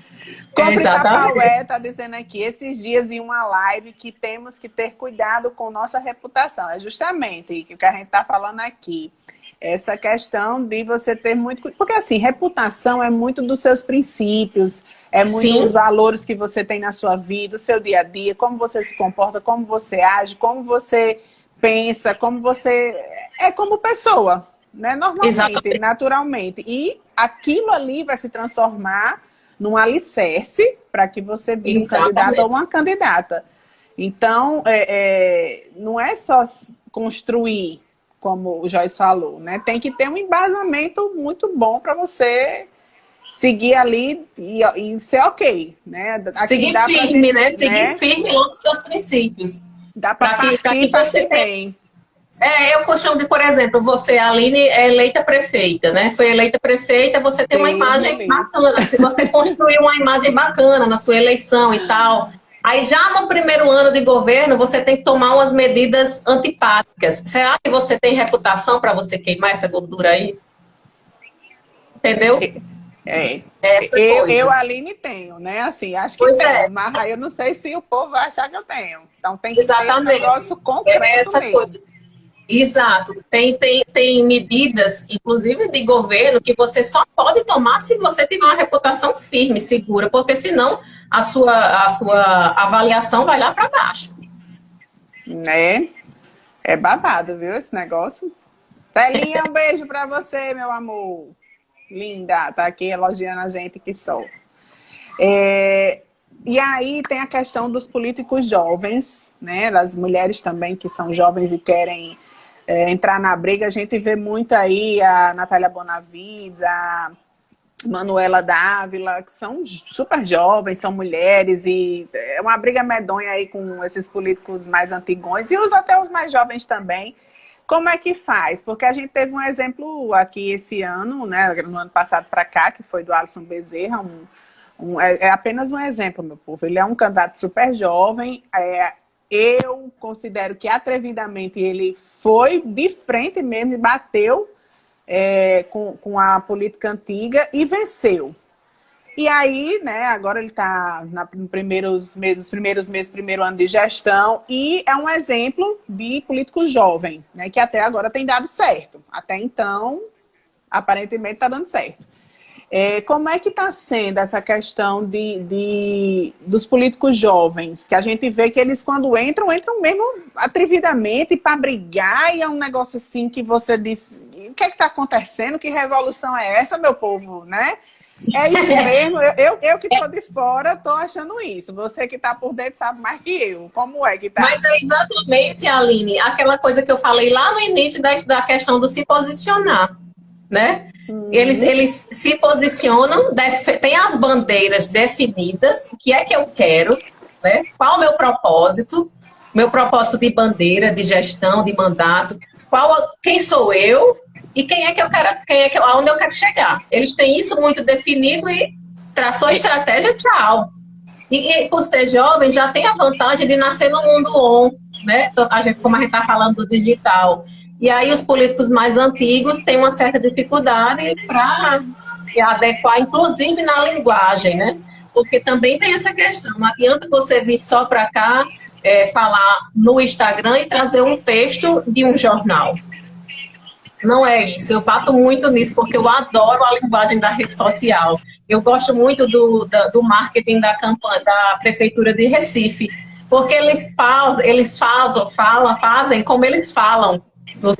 Compre Tapaué está dizendo aqui, esses dias em uma live, que temos que ter cuidado com nossa reputação. É justamente o que a gente está falando aqui. Essa questão de você ter muito... Porque, assim, reputação é muito dos seus princípios, é muito dos valores que você tem na sua vida, o seu dia a dia, como você se comporta, como você age, como você pensa, como você... É como pessoa, né? Normalmente, exatamente, naturalmente. E aquilo ali vai se transformar num alicerce para que você vire um candidato ou uma candidata. Então, não é só construir, como o Joyce falou, né? Tem que ter um embasamento muito bom para você seguir ali e ser ok, né? Seguir firme, né? Seguir firme lá nos seus princípios. Dá para que você tem. Eu costumo de, por exemplo, você, Aline, é eleita prefeita, né? Foi eleita prefeita, você tem uma imagem bacana. Se você construiu uma imagem bacana na sua eleição e tal, Aí já no primeiro ano de governo, você tem que tomar umas medidas antipáticas. Será que você tem reputação para você queimar essa gordura aí? Entendeu? Essa coisa. Eu, Aline, tenho, né? Assim, acho que pois tenho, mas aí eu não sei se o povo vai achar que eu tenho. Então tem que Exatamente. ter um negócio concreto essa mesmo. Coisa. Exato. Tem medidas, inclusive de governo, que você só pode tomar se você tiver uma reputação firme, segura, porque senão a sua avaliação vai lá para baixo. Né? É babado, viu, esse negócio. Telinha, um beijo para você, meu amor. Linda, tá aqui elogiando a gente que só. E aí tem a questão dos políticos jovens, né? Das mulheres também que são jovens e querem entrar na briga. A gente vê muito aí a Natália Bonavides, a Manuela Dávila, que são super jovens, são mulheres, e é uma briga medonha aí com esses políticos mais antigões, e até os mais jovens também. Como é que faz? Porque a gente teve um exemplo aqui esse ano, né, no ano passado para cá, que foi do Alisson Bezerra, é apenas um exemplo, meu povo. Ele é um candidato super jovem, eu considero que atrevidamente ele foi de frente mesmo e bateu com a política antiga e venceu. E aí, né, agora ele está nos primeiros meses, primeiro ano de gestão, e é um exemplo de político jovem, né, que até agora tem dado certo. Até então, aparentemente está dando certo. Como é que está sendo essa questão dos políticos jovens? Que a gente vê que eles, quando entram mesmo atrevidamente para brigar, e é um negócio assim que você diz, o que é que está acontecendo? Que revolução é essa, meu povo, né? É isso mesmo, eu que estou de fora estou achando isso. Você que está por dentro sabe mais que eu. Como é que tá? Mas é exatamente, Aline, aquela coisa que eu falei lá no início da questão do se posicionar, né? Eles se posicionam, tem as bandeiras definidas, o que é que eu quero, né? Qual o meu propósito de bandeira, de gestão, de mandato, quem sou eu e quem é que eu quero, aonde eu quero chegar. Eles têm isso muito definido e traçou a estratégia, tchau. E por ser jovem, já tem a vantagem de nascer no mundo on, né? Como a gente está falando do digital. E aí os políticos mais antigos têm uma certa dificuldade para se adequar, inclusive na linguagem, né? Porque também tem essa questão. Não adianta você vir só para cá, falar no Instagram e trazer um texto de um jornal. Não é isso. Eu bato muito nisso, porque eu adoro a linguagem da rede social. Eu gosto muito do marketing da campanha da Prefeitura de Recife, porque eles fazem como eles falam.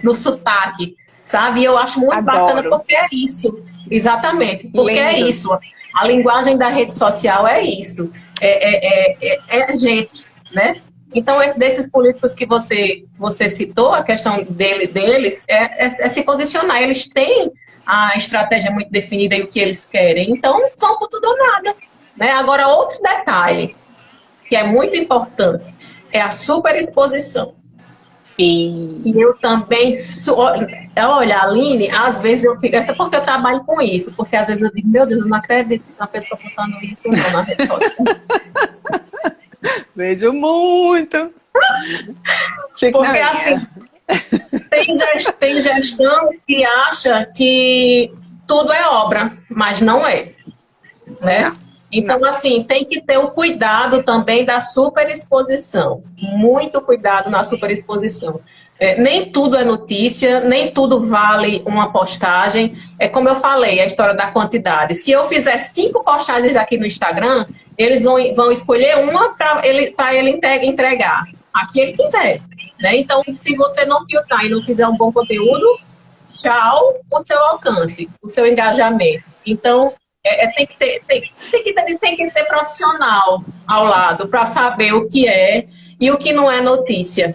No sotaque, sabe? E eu acho muito bacana porque é isso. Exatamente, porque é isso. A linguagem da rede social é isso. É gente, né? Então, desses políticos que você citou, a questão deles é se posicionar. Eles têm a estratégia muito definida e o que eles querem. Então, vão por tudo ou nada. Né? Agora, outro detalhe que é muito importante é a superexposição. E eu também olha, Aline, às vezes eu fico, essa é porque eu trabalho com isso, porque às vezes eu digo, meu Deus, eu não acredito na pessoa botando isso não na rede social. Vejo muito. Porque assim, tem gestão que acha que tudo é obra, mas não é, né? Então, assim, tem que ter o cuidado também da superexposição. Muito cuidado na superexposição. Nem tudo é notícia, nem tudo vale uma postagem. É como eu falei, a história da quantidade. Se eu fizer 5 postagens aqui no Instagram, eles vão escolher uma para ele entregar a que ele quiser. Né? Então, se você não filtrar e não fizer um bom conteúdo, tchau o seu alcance, o seu engajamento. Então, tem que ter profissional ao lado para saber o que é e o que não é notícia.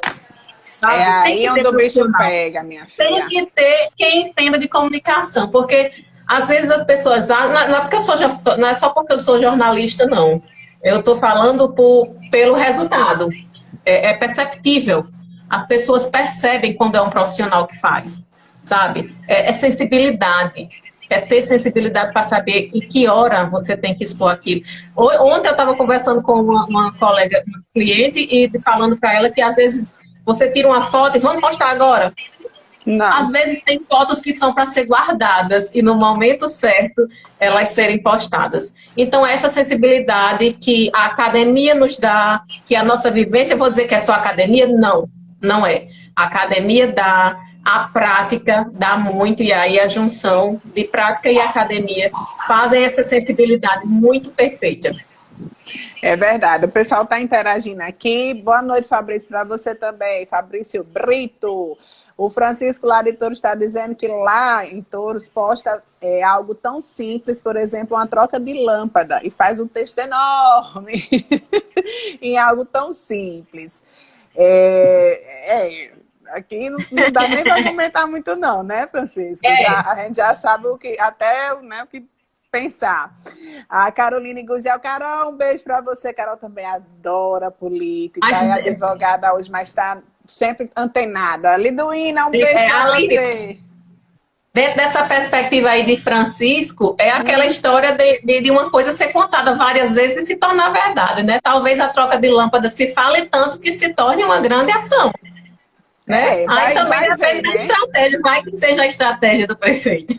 Sabe? Aí onde o bicho pega, minha filha. Tem que ter quem entenda de comunicação, porque às vezes as pessoas... Não é só porque eu sou jornalista, não. Eu estou falando pelo resultado. É perceptível. As pessoas percebem quando é um profissional que faz, sabe? É sensibilidade. é ter sensibilidade para saber em que hora você tem que expor aquilo. Ontem eu estava conversando com uma colega, uma cliente, e falando para ela que às vezes você tira uma foto e vamos postar agora. Não. Às vezes tem fotos que são para ser guardadas e no momento certo elas serem postadas. Então essa sensibilidade que a academia nos dá, que a nossa vivência, eu vou dizer que é só academia? Não, não é. A academia dá, a prática dá muito, e aí a junção de prática e academia fazem essa sensibilidade muito perfeita. É verdade, o pessoal está interagindo aqui. Boa noite, Fabrício, para você também, Fabrício Brito. O Francisco lá de Touros está dizendo que lá em Touros posta algo tão simples, por exemplo, uma troca de lâmpada, e faz um texto enorme em algo tão simples. Aqui não dá nem para comentar muito não, né, Francisco? A gente já sabe o que, até, né, o que pensar. A Caroline Gugel, Carol, um beijo para você. Carol também adora política, é advogada hoje, mas está sempre antenada. Liduína, um beijo para você. Dentro dessa perspectiva aí de Francisco, é aquela história de uma coisa ser contada várias vezes e se tornar verdade, né? Talvez a troca de lâmpada se fale tanto que se torne uma grande ação. Né? Aí também depende da estratégia, vai que seja a estratégia do prefeito.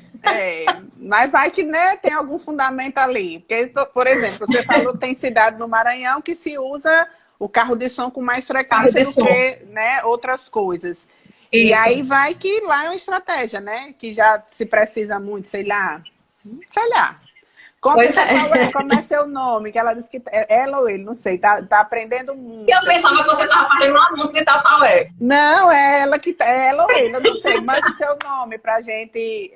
Mas vai que, né, tem algum fundamento ali. Porque, por exemplo, você falou que tem cidade no Maranhão que se usa o carro de som com mais frequência do que, né, outras coisas. Isso. E aí vai que lá é uma estratégia, né? Que já se precisa muito, sei lá. Como é seu nome? Que ela disse que ela ou ele, não sei, tá aprendendo muito. Eu pensava que você estava fazendo um anúncio de Tupperware. Não, é ela ou ele, eu não sei. Manda seu nome pra gente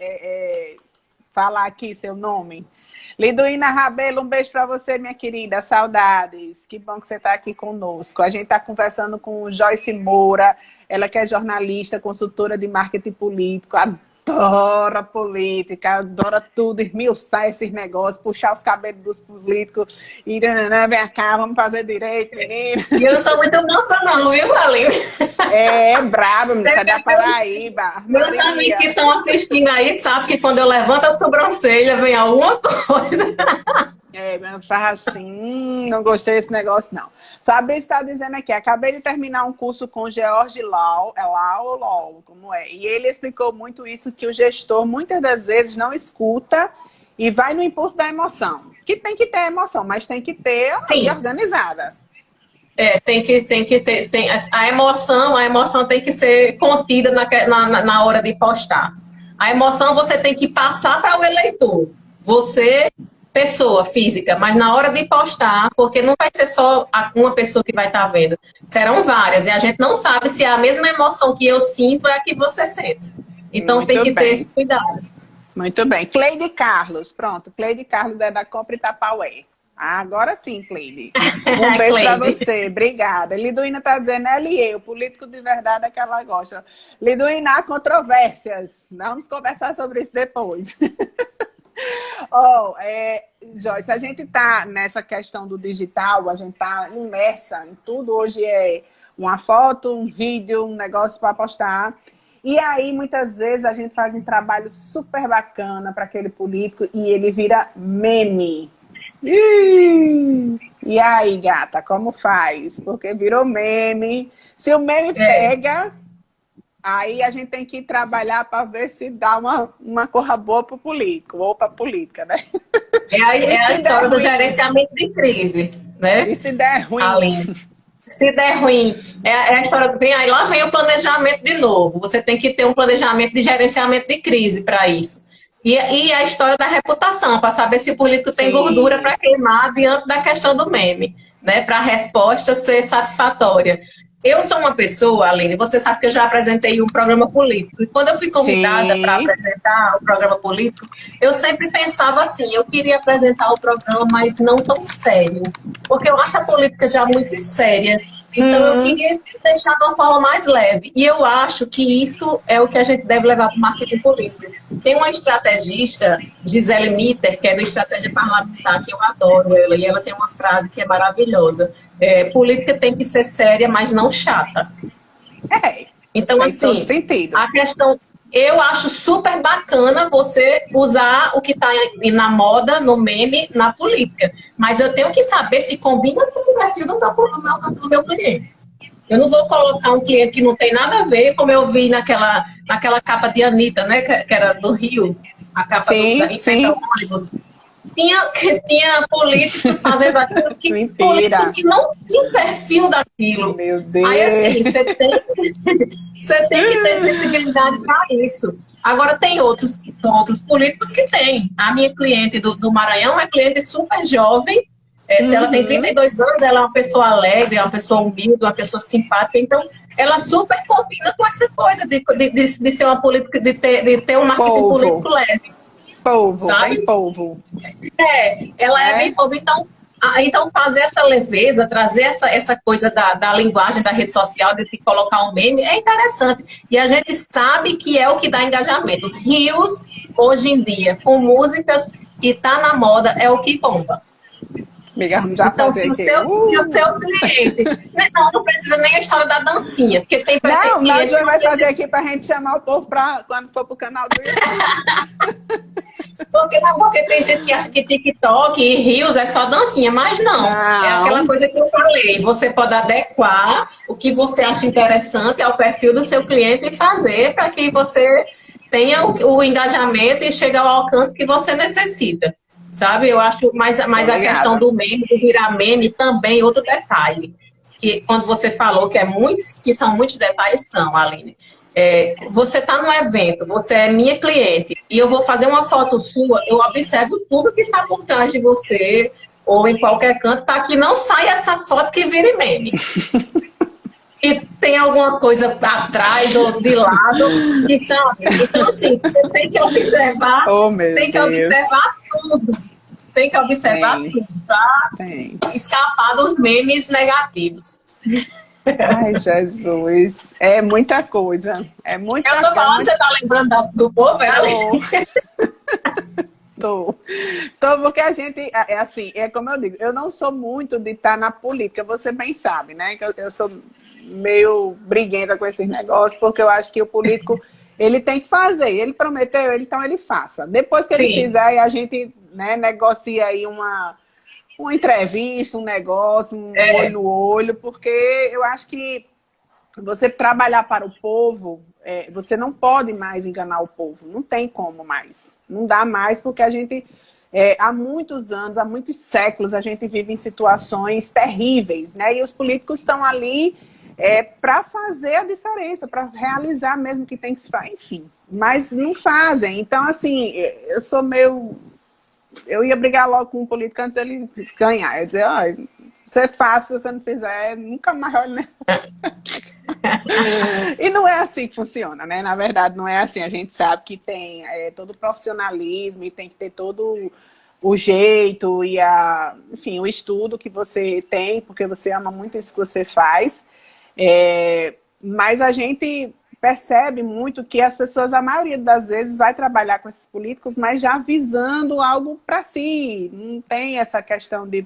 falar aqui seu nome. Liduína Rabelo, um beijo para você, minha querida. Saudades. Que bom que você está aqui conosco. A gente está conversando com Joyce Moura, ela que é jornalista, consultora de marketing político, adora política, adora tudo, esmiuçar esses negócios, puxar os cabelos dos políticos e vem cá, vamos fazer direito, menino. E eu não sou muito moça não, viu, Aline? É brabo, menino, você é da Paraíba. Meus amigos que estão assistindo aí sabem que quando eu levanto a sobrancelha vem alguma coisa. Mas faz assim, não gostei desse negócio, não. Fabrício está dizendo aqui, acabei de terminar um curso com o George Lau, Lau ou Lau, como é? E ele explicou muito isso, que o gestor, muitas das vezes, não escuta e vai no impulso da emoção. Que tem que ter emoção, mas tem que ter organizada. Tem que ter. A emoção tem que ser contida na hora de postar. A emoção você tem que passar para o eleitor. Você... pessoa física, mas na hora de postar, porque não vai ser só uma pessoa que vai estar vendo, serão várias, e a gente não sabe se é a mesma emoção que eu sinto é a que você sente. Então muito tem que ter esse cuidado. Muito bem. Cleide Carlos, pronto. Cleide Carlos é da Compre Tapaué. Agora sim, Cleide. Um beijo para você. Obrigada. Liduína está dizendo, ela e eu, político de verdade é que ela gosta. Liduína, há controvérsias. Vamos conversar sobre isso depois. Joyce, a gente está nessa questão do digital, a gente está imersa em tudo. Hoje é uma foto, um vídeo, um negócio para postar. E aí, muitas vezes, a gente faz um trabalho super bacana para aquele político e ele vira meme. E aí, gata, como faz? Porque virou meme. Se o meme pega... Aí a gente tem que trabalhar para ver se dá uma corra boa para o político, ou para a política, né? É a história do gerenciamento de crise, né? E se der ruim? Se der ruim, é a história que vem aí, lá vem o planejamento de novo. Você tem que ter um planejamento de gerenciamento de crise para isso. E a história da reputação, para saber se o político tem gordura para queimar diante da questão do meme, né? Para a resposta ser satisfatória. Eu sou uma pessoa, Aline, você sabe que eu já apresentei um programa político. E quando eu fui convidada para apresentar o programa político, eu sempre pensava assim, eu queria apresentar o programa, mas não tão sério. Porque eu acho a política já muito séria. Então eu queria deixar de uma forma mais leve. E eu acho que isso é o que a gente deve levar para o marketing político. Tem uma estrategista, Gisele Mitter, que é do Estratégia Parlamentar, que eu adoro ela. E ela tem uma frase que é maravilhosa. Política tem que ser séria, mas não chata. Então, assim, a questão Eu acho super bacana você usar o que está na moda, no meme, na política. Mas eu tenho que saber se combina com o perfil do meu cliente. Eu não vou colocar um cliente que não tem nada a ver, como eu vi naquela capa de Anitta, né? Que era do Rio, a capa da Enfrenta Ônibus. Tinha políticos fazendo aquilo, políticos que não tinham perfil daquilo. Meu Deus. Aí, assim, você tem que ter sensibilidade para isso. Agora, tem outros políticos que têm. A minha cliente do Maranhão é cliente super jovem. Ela tem 32 anos, ela é uma pessoa alegre, é uma pessoa humilde, uma pessoa simpática. Então, ela super combina com essa coisa de ser uma política, de ter um marketing político leve. Bem povo. Ela é bem povo. Então fazer essa leveza, trazer essa coisa da linguagem da rede social, de colocar um meme, é interessante. E a gente sabe que é o que dá engajamento. Rios, hoje em dia, com músicas que tá na moda, é o que bomba. Então, se o seu cliente... Não precisa nem a história da dancinha, porque tem... Não, mas a gente vai fazer aqui pra gente chamar o povo pra quando for pro canal do YouTube. Porque tem gente que acha que TikTok e Reels é só dancinha, mas não. É aquela coisa que eu falei. Você pode adequar o que você acha interessante ao perfil do seu cliente e fazer para que você tenha o engajamento e chegue ao alcance que você necessita. Sabe? Eu acho, mas a questão do meme, do virar meme, também outro detalhe. Que quando você falou que são muitos detalhes, Aline. Você está num evento, você é minha cliente, e eu vou fazer uma foto sua, eu observo tudo que está por trás de você, ou em qualquer canto, para que não saia essa foto que vire meme. E tem alguma coisa atrás ou de lado, que sabe? Então, assim, você tem que observar, observar tudo. Tem que observar tudo, para escapar dos memes negativos. Ai, Jesus. É muita coisa. É muita coisa. Eu tô falando, você tá lembrando do povo, Tô, porque a gente, assim, é como eu digo, eu não sou muito de estar na política, você bem sabe, né? Que eu sou meio briguenta com esses negócios, porque eu acho que o político, ele tem que fazer. Ele prometeu, então ele faça. Depois que ele fizer, a gente, né, negocia aí uma entrevista, um negócio, olho no olho, porque eu acho que você trabalhar para o povo, você não pode mais enganar o povo, não tem como mais, não dá mais, porque a gente, há muitos anos, há muitos séculos, a gente vive em situações terríveis, né? E os políticos estão ali para fazer a diferença, para realizar mesmo que tem que se fazer, enfim, mas não fazem. Então, assim, eu sou meio... Eu ia brigar logo com um político antes dele ganhar. Eu ia dizer, você é fácil, se você não fizer, nunca mais olho, né? E não é assim que funciona, né? Na verdade, não é assim. A gente sabe que tem todo o profissionalismo e tem que ter todo o jeito e enfim, o estudo que você tem, porque você ama muito isso que você faz. Mas a gente percebe muito que as pessoas, a maioria das vezes, vai trabalhar com esses políticos, mas já visando algo para si. Não tem essa questão de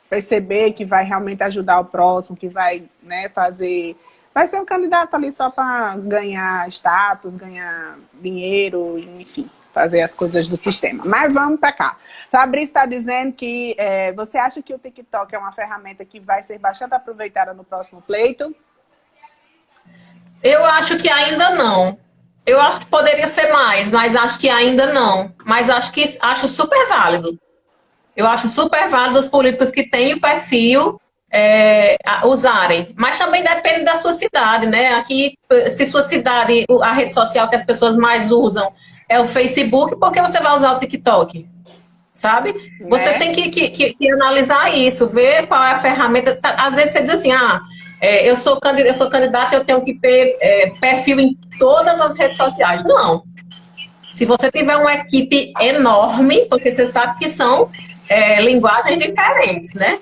perceber que vai realmente ajudar o próximo, que vai, né, fazer... Vai ser um candidato ali só para ganhar status, ganhar dinheiro, enfim, fazer as coisas do sistema. Mas vamos para cá. Fabrício está dizendo que você acha que o TikTok é uma ferramenta que vai ser bastante aproveitada no próximo pleito? Eu acho que ainda não. Eu acho que poderia ser mais, mas acho que ainda não. Mas acho super válido. Eu acho super válido os políticos que têm o perfil usarem. Mas também depende da sua cidade, né? Aqui, se sua cidade, a rede social que as pessoas mais usam é o Facebook, por que você vai usar o TikTok? Sabe? Você tem que analisar isso, ver qual é a ferramenta. Às vezes você diz assim, eu sou candidata, eu tenho que ter perfil em todas as redes sociais. Não. Se você tiver uma equipe enorme, porque você sabe que são linguagens diferentes, né?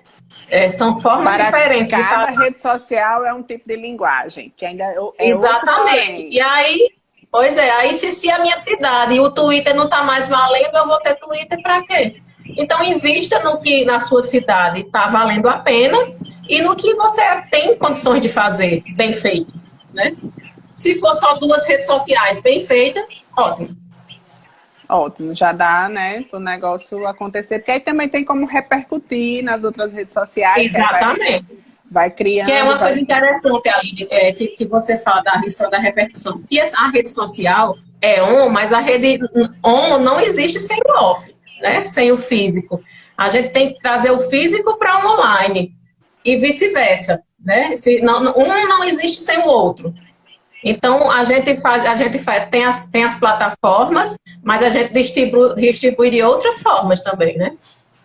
São formas diferentes. Cada rede social é um tipo de linguagem, que ainda exatamente. E aí, aí se a minha cidade e o Twitter não está mais valendo, eu vou ter Twitter para quê? Então, invista no que na sua cidade está valendo a pena e no que você tem condições de fazer bem feito, né? Se for só 2 redes sociais bem feitas, ótimo. Ótimo, já dá, né, o negócio acontecer, porque aí também tem como repercutir nas outras redes sociais. Exatamente. Vai criando. Que é uma coisa interessante, Aline, que você fala da questão da repercussão. Que a rede social é on, mas a rede on não existe sem o off, né? Sem o físico. A gente tem que trazer o físico para o online e vice-versa, né? Um não existe sem o outro. Então, a gente faz, tem as plataformas, mas a gente distribui de outras formas também, né?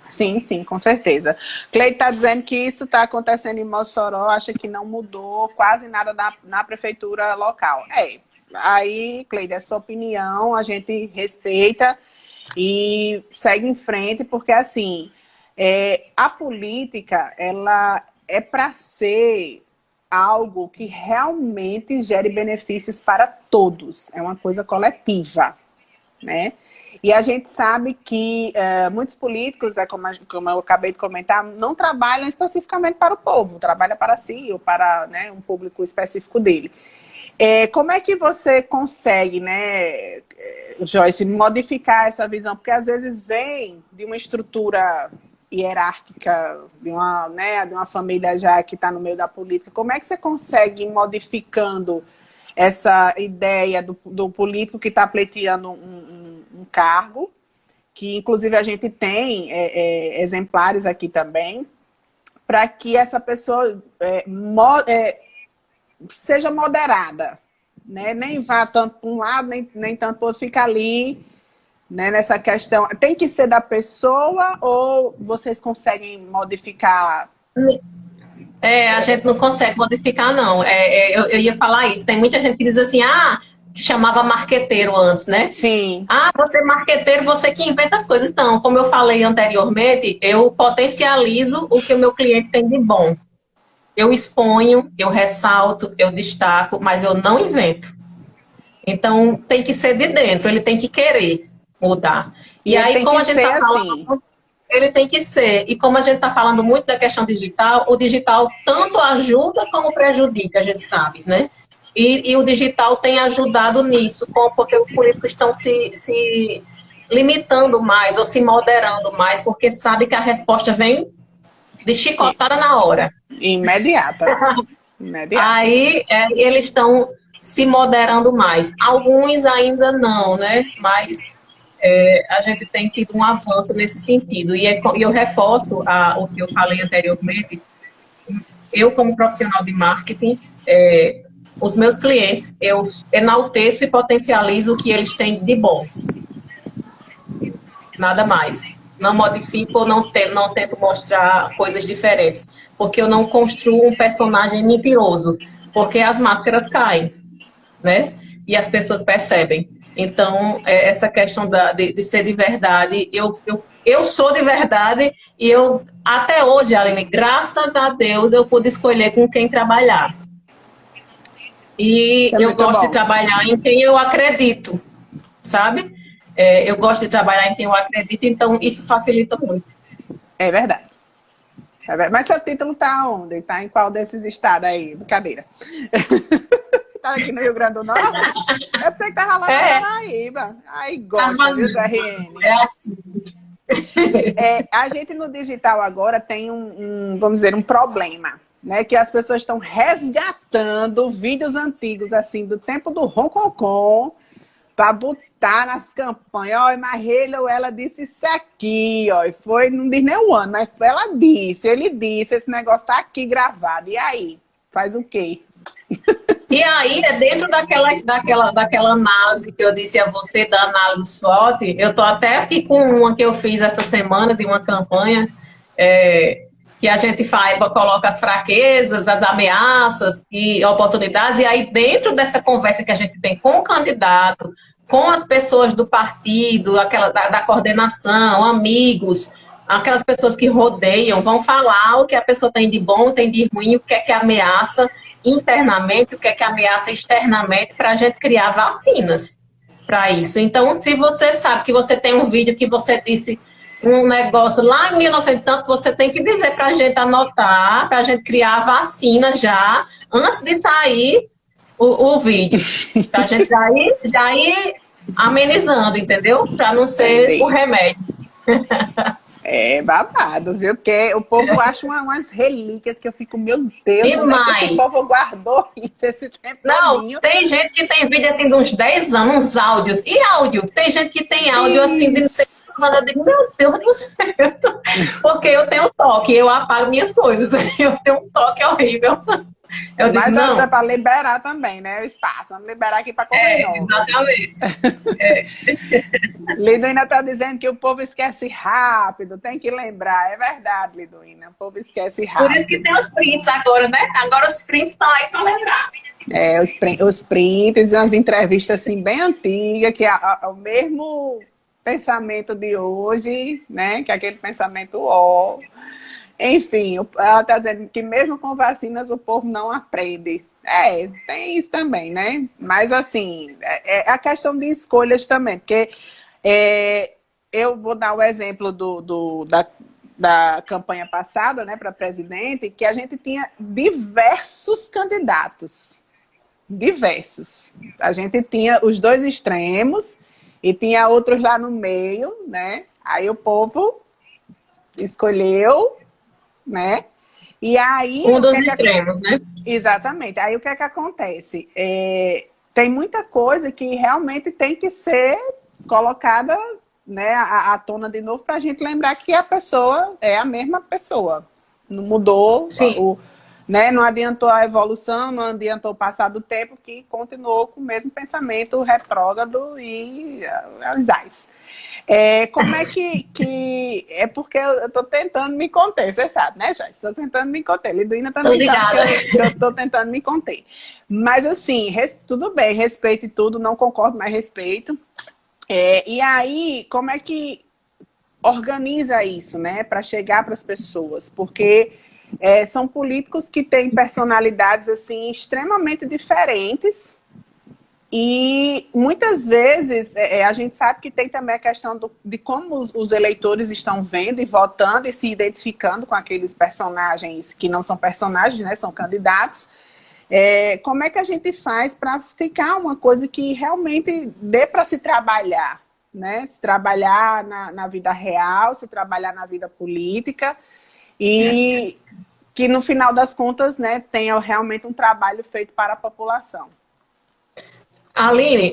Sim, sim, com certeza. Cleide está dizendo que isso está acontecendo em Mossoró, acha que não mudou quase nada na prefeitura local. Aí, Cleide, é sua opinião, a gente respeita e segue em frente, porque assim, a política, ela é para ser algo que realmente gere benefícios para todos, é uma coisa coletiva, né? E a gente sabe que muitos políticos, como eu acabei de comentar, não trabalham especificamente para o povo, trabalham para si ou para, né, um público específico dele. Como é que você consegue, né, Joyce, modificar essa visão? Porque às vezes vem de uma estrutura hierárquica, de uma família já que está no meio da política. Como é que você consegue ir modificando essa ideia do político que está pleiteando um cargo, que inclusive a gente tem exemplares aqui também, para que essa pessoa seja moderada, né? Nem vá tanto para um lado, nem tanto para o outro, fica ali, né, nessa questão. Tem que ser da pessoa ou vocês conseguem modificar? A gente não consegue modificar, não. Eu ia falar isso. Tem muita gente que diz assim, que chamava marqueteiro antes, né? Sim. Você é marqueteiro, você que inventa as coisas. Então, como eu falei anteriormente, eu potencializo o que o meu cliente tem de bom. Eu exponho, eu ressalto, eu destaco, mas eu não invento. Então, tem que ser de dentro, ele tem que querer mudar. E aí, como a gente está falando, ele tem que ser. E como a gente está falando muito da questão digital, o digital tanto ajuda como prejudica, a gente sabe, né? E o digital tem ajudado nisso, porque os políticos estão se limitando mais ou se moderando mais, porque sabe que a resposta vem de chicotada na hora. Imediata. Aí eles estão se moderando mais. Alguns ainda não, né? Mas a gente tem tido um avanço nesse sentido. E eu reforço o que eu falei anteriormente. Eu, como profissional de marketing, os meus clientes, eu enalteço e potencializo o que eles têm de bom. Nada mais. Não modifico ou não tento mostrar coisas diferentes. Porque eu não construo um personagem mentiroso. Porque as máscaras caem, né? E as pessoas percebem. Então, essa questão de ser de verdade, eu sou de verdade e até hoje, Aline, graças a Deus, eu pude escolher com quem trabalhar. E eu gosto de trabalhar em quem eu acredito, sabe? Eu gosto de trabalhar em quem eu acredito, então isso facilita muito. É verdade. Mas seu título tá onde? Tá em qual desses estados aí? Brincadeira. Tá aqui no Rio Grande do Norte? Eu pensei que tava lá na Paraíba. Aí gosta, viu, RN? A gente no digital agora tem vamos dizer, um problema, né? Que as pessoas estão resgatando vídeos antigos, assim, do tempo do Roncocon, para botar nas campanhas. Ó, mas ela disse isso aqui, ó. E foi, não diz nem um ano, mas ela disse, ele disse, esse negócio tá aqui gravado. E aí? Faz o quê? E aí, dentro daquela análise que eu disse a você, da análise SWOT, eu tô até aqui com uma que eu fiz essa semana, de uma campanha, que a gente coloca as fraquezas, as ameaças e oportunidades, e aí dentro dessa conversa que a gente tem com o candidato, com as pessoas do partido, da coordenação, amigos, aquelas pessoas que rodeiam, vão falar o que a pessoa tem de bom, tem de ruim, o que é que ameaça internamente, o que é que ameaça externamente, para a gente criar vacinas para isso. Então, se você sabe que você tem um vídeo que você disse um negócio lá em 1900 e tanto, você tem que dizer para a gente anotar, para a gente criar a vacina já, antes de sair o vídeo. Pra gente já ir amenizando, entendeu? Pra não ser Entendi. o remédio. É babado, viu? Porque o povo acha umas relíquias que eu fico, meu Deus, onde é que esse Demais. povo guardou isso esse tempo Não, todinho? tem gente que tem vídeo assim de uns 10 anos, uns áudios. E áudio? Tem gente que tem áudio assim de não sei Isso. quantos anos. Eu digo, meu Deus do céu. Porque eu tenho toque, eu apago minhas coisas. Eu tenho um toque horrível. Eu digo, Mas dá não. para liberar também, né? O espaço. Vamos liberar aqui para comer novas. Exatamente. Liduína está dizendo que o povo esquece rápido, tem que lembrar. É verdade, Liduína. O povo esquece Por isso que rápido. tem os prints agora, né? Agora os prints estão aí para lembrar. É, os prints, umas entrevistas assim bem antigas, que é o mesmo pensamento de hoje, né? Que é aquele pensamento ó. Enfim, ela está dizendo que mesmo com vacinas o povo não aprende. É, tem isso também, né? Mas assim, é a questão de escolhas também, porque eu vou dar o exemplo da campanha passada, né, para presidente, que a gente tinha diversos candidatos. Diversos. A gente tinha os dois extremos e tinha outros lá no meio, né? Aí o povo escolheu, né? E aí Um dos extremos, né? exatamente. Aí o que é que acontece? Tem muita coisa que realmente tem que ser colocada, né, à tona de novo para a gente lembrar que a pessoa é a mesma pessoa. Não mudou, né, não adiantou a evolução, não adiantou o passar do tempo, que continuou com o mesmo pensamento retrógrado e alisais. Como é que... É porque eu estou tentando me conter, você sabe, né, Joyce? Estou tentando me conter. Liduína também sabe que eu estou tentando me conter. Mas, assim, tudo bem, respeito e tudo, não concordo, mas respeito. E aí, como é que organiza isso, né, para chegar para as pessoas? Porque são políticos que têm personalidades, assim, extremamente diferentes. E muitas vezes a gente sabe que tem também a questão de como os eleitores estão vendo e votando e se identificando com aqueles personagens que não são personagens, né, são candidatos. Como é que a gente faz para ficar uma coisa que realmente dê para se trabalhar, né? Se trabalhar na vida real, se trabalhar na vida política e que no final das contas, né, tenha realmente um trabalho feito para a população. Aline,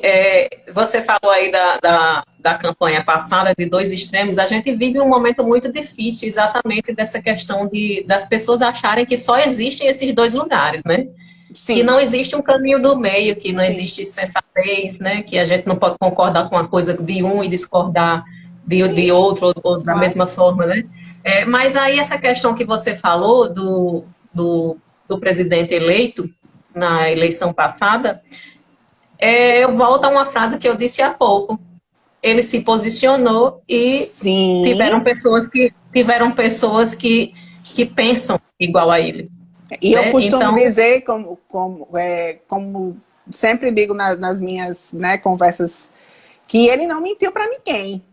você falou aí da campanha passada de dois extremos. A gente vive um momento muito difícil exatamente dessa questão das pessoas acharem que só existem esses dois lugares, né? Sim. Que não existe um caminho do meio, que não Sim. existe sensatez, né? Que a gente não pode concordar com uma coisa de um e discordar de outro, ou da mesma forma, né? Mas aí essa questão que você falou do presidente eleito na eleição passada, eu volto a uma frase que eu disse há pouco. Ele se posicionou e Sim. tiveram pessoas que pensam igual a ele. E eu costumo dizer, como sempre digo nas minhas, né, conversas, que ele não mentiu para ninguém.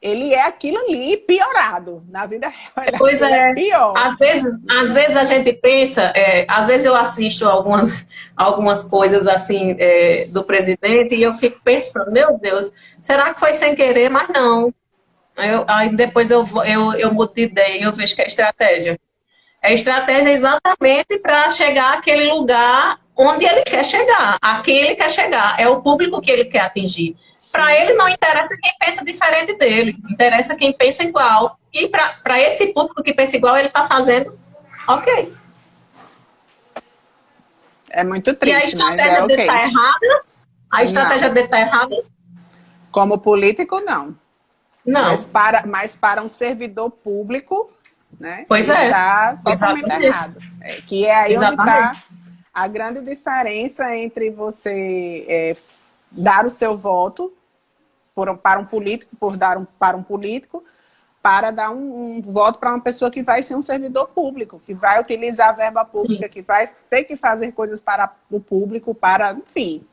Ele é aquilo ali piorado. Na vida real, pois é pior. Às vezes a gente pensa, às vezes eu assisto algumas coisas assim do presidente e eu fico pensando, meu Deus, será que foi sem querer? Mas não. Aí depois eu mudo de ideia e eu vejo que é estratégia. É estratégia exatamente para chegar àquele lugar onde ele quer chegar, a quem ele quer chegar. É o público que ele quer atingir. Para ele não interessa quem pensa diferente dele, interessa quem pensa igual. E para esse público que pensa igual, ele está fazendo ok. É muito triste, e a estratégia dele está errada? A estratégia dele está errada? Como político, não. Não. Mas para um servidor público, né? Pois está totalmente errado. Que é aí Exatamente. Onde está a grande diferença entre você dar o seu voto para um político, para um político, para dar um voto para uma pessoa que vai ser um servidor público, que vai utilizar a verba pública, Sim. que vai ter que fazer coisas para o público, enfim.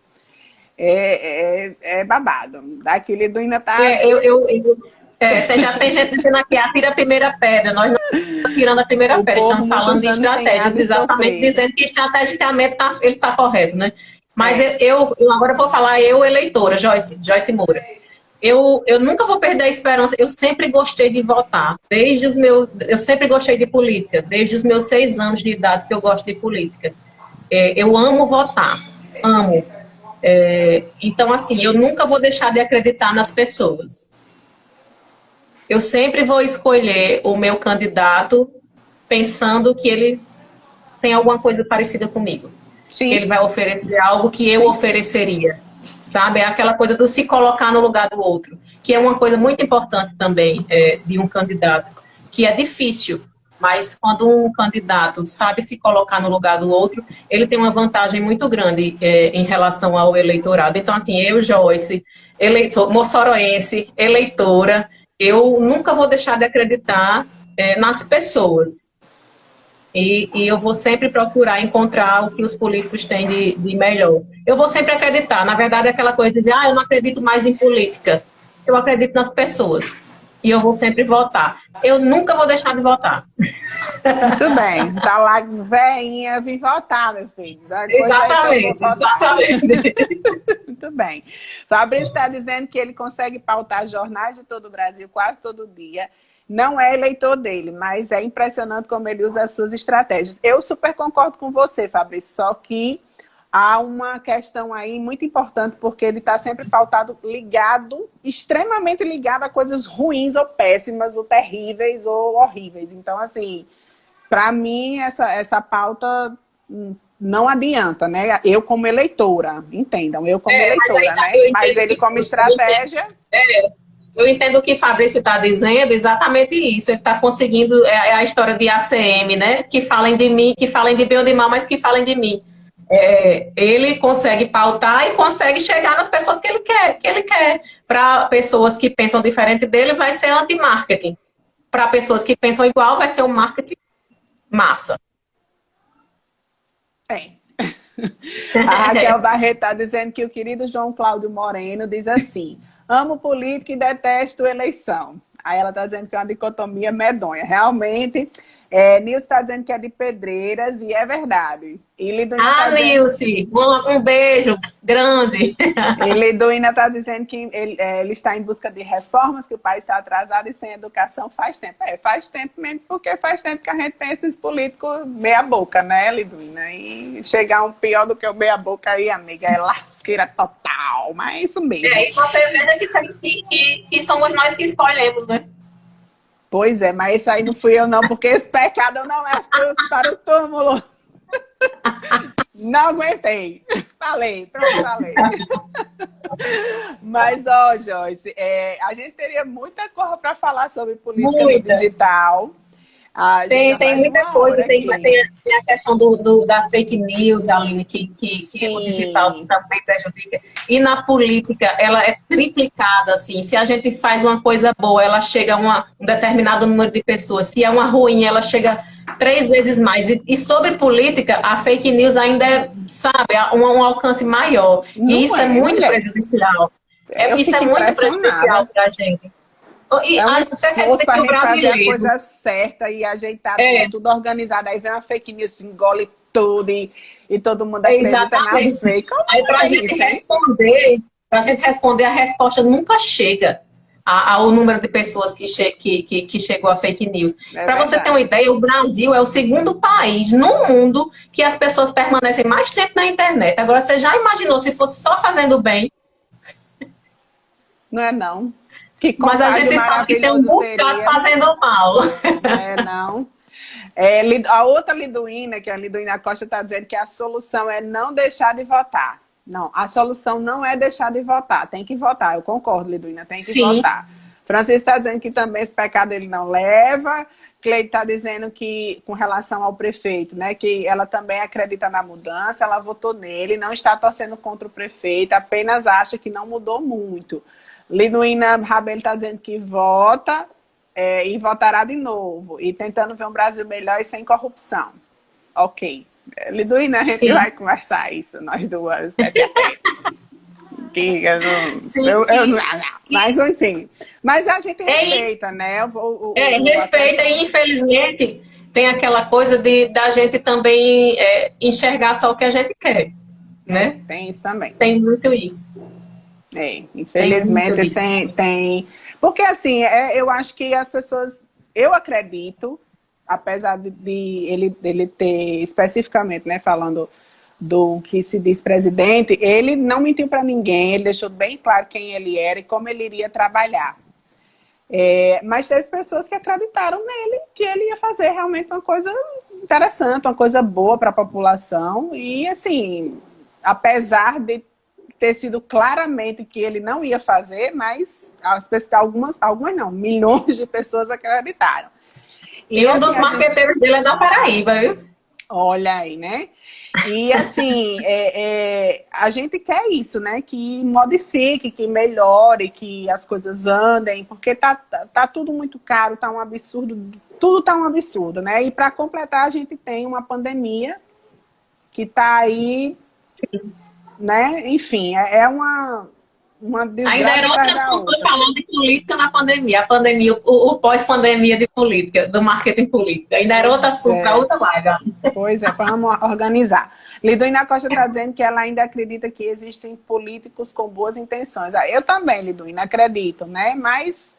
É babado. Daquele do ainda tá... já tem gente dizendo aqui, atira a primeira pedra. Nós não estamos atirando a primeira pedra, estamos falando de estratégias, exatamente, dizendo que estrategicamente ele está correto, né? Mas eu agora vou falar, eu eleitora, Joyce Moura. Eu nunca vou perder a esperança. Eu sempre gostei de votar. Eu sempre gostei de política. Desde os meus 6 anos de idade que eu gosto de política. Eu amo votar. Amo. Então, assim, eu nunca vou deixar de acreditar nas pessoas. Eu sempre vou escolher o meu candidato pensando que ele tem alguma coisa parecida comigo. Sim. Que ele vai oferecer algo que eu ofereceria. Sabe? É aquela coisa do se colocar no lugar do outro, que é uma coisa muito importante também de um candidato, que é difícil, mas quando um candidato sabe se colocar no lugar do outro, ele tem uma vantagem muito grande em relação ao eleitorado. Então, assim, eu, Joyce, moçoroense, eleitora, eu nunca vou deixar de acreditar nas pessoas. E eu vou sempre procurar encontrar o que os políticos têm de melhor. Eu vou sempre acreditar. Na verdade, é aquela coisa de dizer, eu não acredito mais em política. Eu acredito nas pessoas. E eu vou sempre votar. Eu nunca vou deixar de votar. Muito bem. Tá lá, veinha, vim votar, meu filho. Exatamente, exatamente. Muito bem. Fabrício está dizendo que ele consegue pautar jornais de todo o Brasil quase todo dia. Não é eleitor dele, mas é impressionante como ele usa as suas estratégias. Eu super concordo com você, Fabrício, só que há uma questão aí muito importante, porque ele está sempre pautado, ligado, extremamente ligado a coisas ruins ou péssimas, ou terríveis ou horríveis. Então, assim, para mim, essa pauta não adianta, né? Eu como eleitora, entendam, eu como eleitora, né? Mas ele como estratégia... Eu entendo o que o Fabrício está dizendo, exatamente isso. Ele está conseguindo, é a história de ACM, né? Que falem de mim, que falem de bem ou de mal, mas que falem de mim. Ele consegue pautar e consegue chegar nas pessoas que ele quer. Para pessoas que pensam diferente dele, vai ser anti-marketing. Para pessoas que pensam igual, vai ser um marketing massa. A Raquel Barreto está dizendo que o querido João Cláudio Moreno diz assim: amo política e detesto eleição. Aí ela está dizendo que é uma dicotomia medonha. Realmente, Nilce está dizendo que é de Pedreiras, e é verdade. E Liduína Nilce, um beijo grande. E Liduína está dizendo que ele está em busca de reformas, que o país está atrasado e sem educação faz tempo. Faz tempo mesmo, porque faz tempo que a gente tem esses políticos meia boca, né, Liduína? E chegar um pior do que o meia boca aí, amiga, é lasqueira total, mas é isso mesmo. E você veja que somos nós que escolhemos, né? Pois é, mas isso aí não fui eu não, porque esse pecado eu não levo para o túmulo. Não aguentei. Falei. Mas, Joyce, a gente teria muita coisa para falar sobre política digital. Tem muita coisa, tem a questão da fake news, Aline, que o digital também prejudica. E na política, ela é triplicada, assim. Se a gente faz uma coisa boa, ela chega a um determinado número de pessoas. Se é uma ruim, ela chega 3 vezes mais. E sobre política, a fake news ainda é, sabe, um alcance maior. E isso é muito prejudicial. Isso é muito prejudicial para a gente. E você quer dizer que o brasileiro fazer a coisa certa e ajeitar tudo organizado, aí vem uma fake news, engole tudo e todo mundo acredita na fake. Aí pra gente responder, a resposta nunca chega ao número de pessoas que chegou a fake news. Para você ter uma ideia, o Brasil é o 2º país no mundo que as pessoas permanecem mais tempo na internet. Agora, você já imaginou se fosse só fazendo bem? Não é não. Mas a gente sabe que tem um bocado fazendo mal. Não. A outra Liduína, que é a Liduína Costa, está dizendo que a solução é não deixar de votar. Não, a solução não é deixar de votar. Tem que votar. Eu concordo, Liduína, tem que votar. Francisco está dizendo que também esse pecado ele não leva. Cleide está dizendo que, com relação ao prefeito, né, que ela também acredita na mudança, ela votou nele, não está torcendo contra o prefeito, apenas acha que não mudou muito. Liduína Rabelo está dizendo que vota e votará de novo. E tentando ver um Brasil melhor e sem corrupção. Ok. Liduína, a gente vai conversar isso, nós duas. Mas, enfim. Mas a gente respeita, né? Respeita e, infelizmente, tem aquela coisa da gente também enxergar só o que a gente quer. né? Tem isso também. Tem muito isso. Infelizmente tem. Porque assim, eu acho que as pessoas, eu acredito, apesar de ele ter especificamente, né, falando do que se diz presidente, ele não mentiu para ninguém, ele deixou bem claro quem ele era e como ele iria trabalhar. Mas teve pessoas que acreditaram nele, que ele ia fazer realmente uma coisa interessante, uma coisa boa para a população. E assim, apesar de ter sido claramente que ele não ia fazer, mas algumas não, milhões de pessoas acreditaram. E um assim, dos marqueteiros dele é da Paraíba, viu? Olha aí, né? E assim, a gente quer isso, né? Que modifique, que melhore, que as coisas andem, porque tá tudo muito caro, tá um absurdo, tudo tá um absurdo, né? E para completar, a gente tem uma pandemia que tá aí, sim, né? Enfim, é uma desgraça. Ainda era outro assunto falando de política na pandemia. A pandemia, o pós-pandemia de política, do marketing político. Ainda era outro assunto para outra live. Pois é, vamos organizar. Liduína Costa está dizendo que ela ainda acredita que existem políticos com boas intenções. Eu também, Liduína, acredito, né? Mas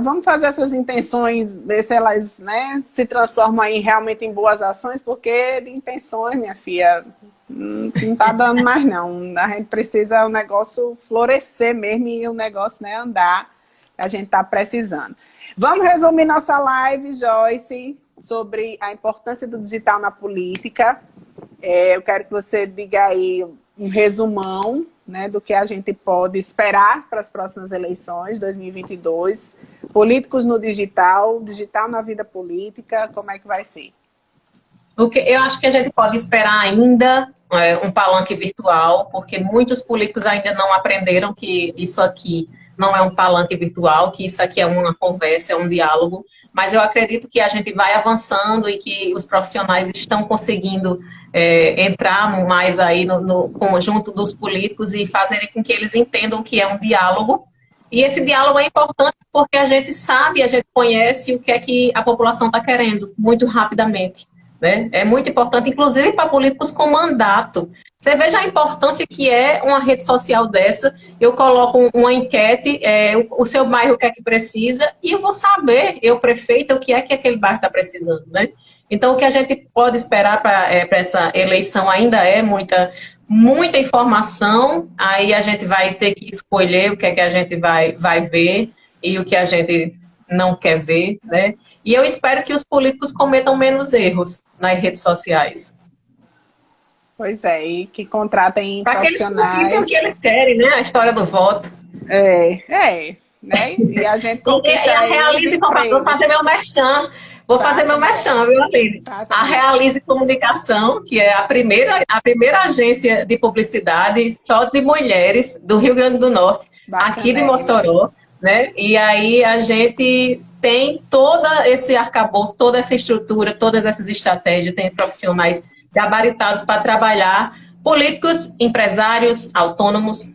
vamos fazer essas intenções, ver se elas, né, se transformam aí realmente em boas ações, porque de intenções, minha filha, não tá dando mais não. A gente precisa o negócio florescer mesmo e o negócio, né, andar. A gente tá precisando. Vamos resumir nossa live, Joyce, sobre a importância do digital na política. Eu quero que você diga aí um resumão, né, do que a gente pode esperar para as próximas eleições, 2022. Políticos no digital, digital na vida política, como é que vai ser? Eu acho que a gente pode esperar ainda um palanque virtual, porque muitos políticos ainda não aprenderam que isso aqui não é um palanque virtual, que isso aqui é uma conversa, é um diálogo, mas eu acredito que a gente vai avançando e que os profissionais estão conseguindo entrar mais aí no conjunto dos políticos e fazerem com que eles entendam que é um diálogo. E esse diálogo é importante porque a gente sabe, a gente conhece o que é que a população está querendo muito rapidamente. Né? É muito importante, inclusive para políticos com mandato. Você veja a importância que é uma rede social dessa. Eu coloco uma enquete, o seu bairro o que é que precisa, e eu vou saber, eu prefeita, o que é que aquele bairro está precisando. Né? Então, o que a gente pode esperar para essa eleição ainda é muita informação, aí a gente vai ter que escolher o que é que a gente vai ver e o que a gente não quer ver, né? E eu espero que os políticos cometam menos erros nas redes sociais. Pois é, e que contratem para profissionais. Para que eles conquistem o que eles querem, né? A história do voto. Né? E a gente e a Realize, vou fazer meu merchan. Vou fazer meu merchan, viu, Aline? A Realize Comunicação, que é a primeira agência de publicidade só de mulheres do Rio Grande do Norte, aqui de Mossoró, né? E aí a gente tem todo esse arcabouço, toda essa estrutura, todas essas estratégias, tem profissionais gabaritados para trabalhar, políticos, empresários, autônomos,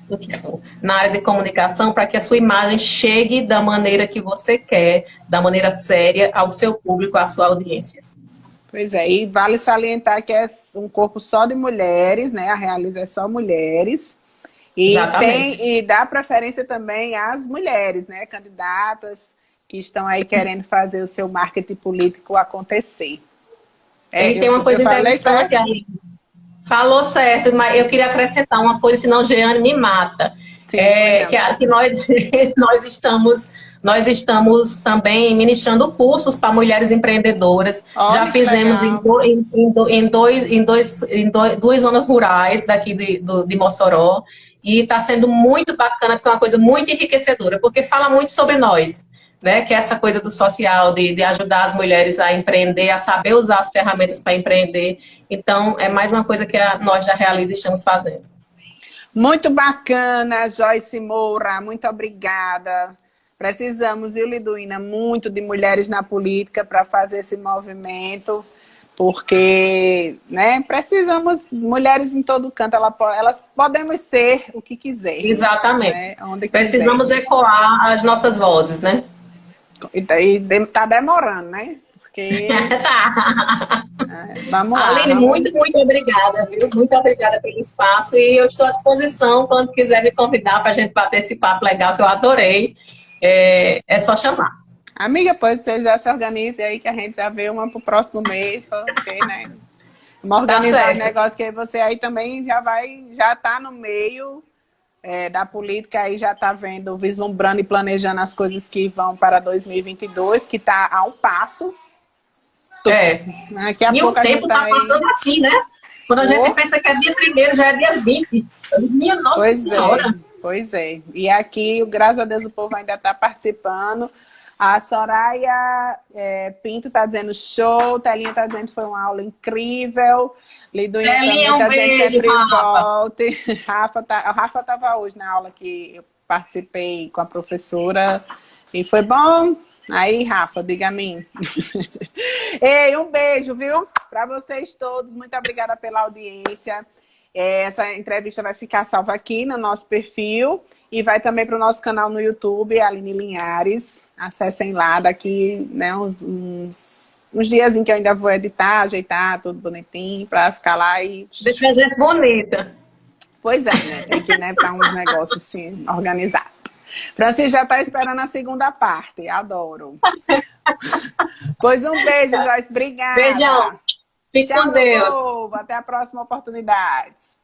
o que for, na área de comunicação, para que a sua imagem chegue da maneira que você quer, da maneira séria, ao seu público, à sua audiência. Pois é, e vale salientar que é um corpo só de mulheres, né? A Realize é só mulheres. E dá preferência também às mulheres, né? Candidatas que estão aí querendo fazer o seu marketing político acontecer. Tem uma coisa interessante, Aline. Falou certo, mas eu queria acrescentar uma coisa, senão Jeane me mata. Sim, que nós estamos também ministrando cursos para mulheres empreendedoras. Já fizemos em duas zonas rurais daqui de Mossoró. E está sendo muito bacana, porque é uma coisa muito enriquecedora, porque fala muito sobre nós. Né, que é essa coisa do social, de ajudar as mulheres a empreender, a saber usar as ferramentas para empreender. Então, é mais uma coisa que nós da Realize estamos fazendo. Muito bacana, Joyce Moura, muito obrigada. Precisamos, viu, Liduína, muito de mulheres na política para fazer esse movimento, porque, né, precisamos, mulheres em todo canto, elas podemos ser o que quiserem. Exatamente. Né, onde precisamos ecoar as nossas vozes, né? E tá demorando, né? Porque tá. Vamos lá. Aline, muito obrigada, viu? Muito obrigada pelo espaço e eu estou à disposição quando quiser me convidar para a gente bater esse papo legal que eu adorei. É só chamar. Amiga, pode ser, já se organize aí que a gente já vê uma pro próximo mês, ok, né? Vamos organizar o negócio que você aí também já tá no meio da política, aí já tá vendo, vislumbrando e planejando as coisas que vão para 2022, que tá ao passo. Daqui a pouco o tempo tá passando assim, né? Quando a gente pensa que é dia 1º, já é dia 20. Minha Nossa Senhora! Pois é. E aqui, graças a Deus, o povo ainda tá participando. A Soraya Pinto está dizendo show, Telinha está dizendo que foi uma aula incrível. Liduinha também está dizendo sempre volte. O Rafa estava hoje na aula que eu participei com a professora e foi bom. Aí, Rafa, diga a mim. Ei, um beijo, viu? Para vocês todos. Muito obrigada pela audiência. Essa entrevista vai ficar salva aqui no nosso perfil. E vai também para o nosso canal no YouTube, Aline Linhares. Acessem lá daqui, né, uns dias em que eu ainda vou editar, ajeitar tudo bonitinho, para ficar lá e... Deixa eu fazer bonita. Pois é, né? Tem que ir para uns negócios assim, organizados. Francis já está esperando a segunda parte. Adoro. Pois um beijo, Joyce. Obrigada. Beijão. Fique com Deus. Até a próxima oportunidade.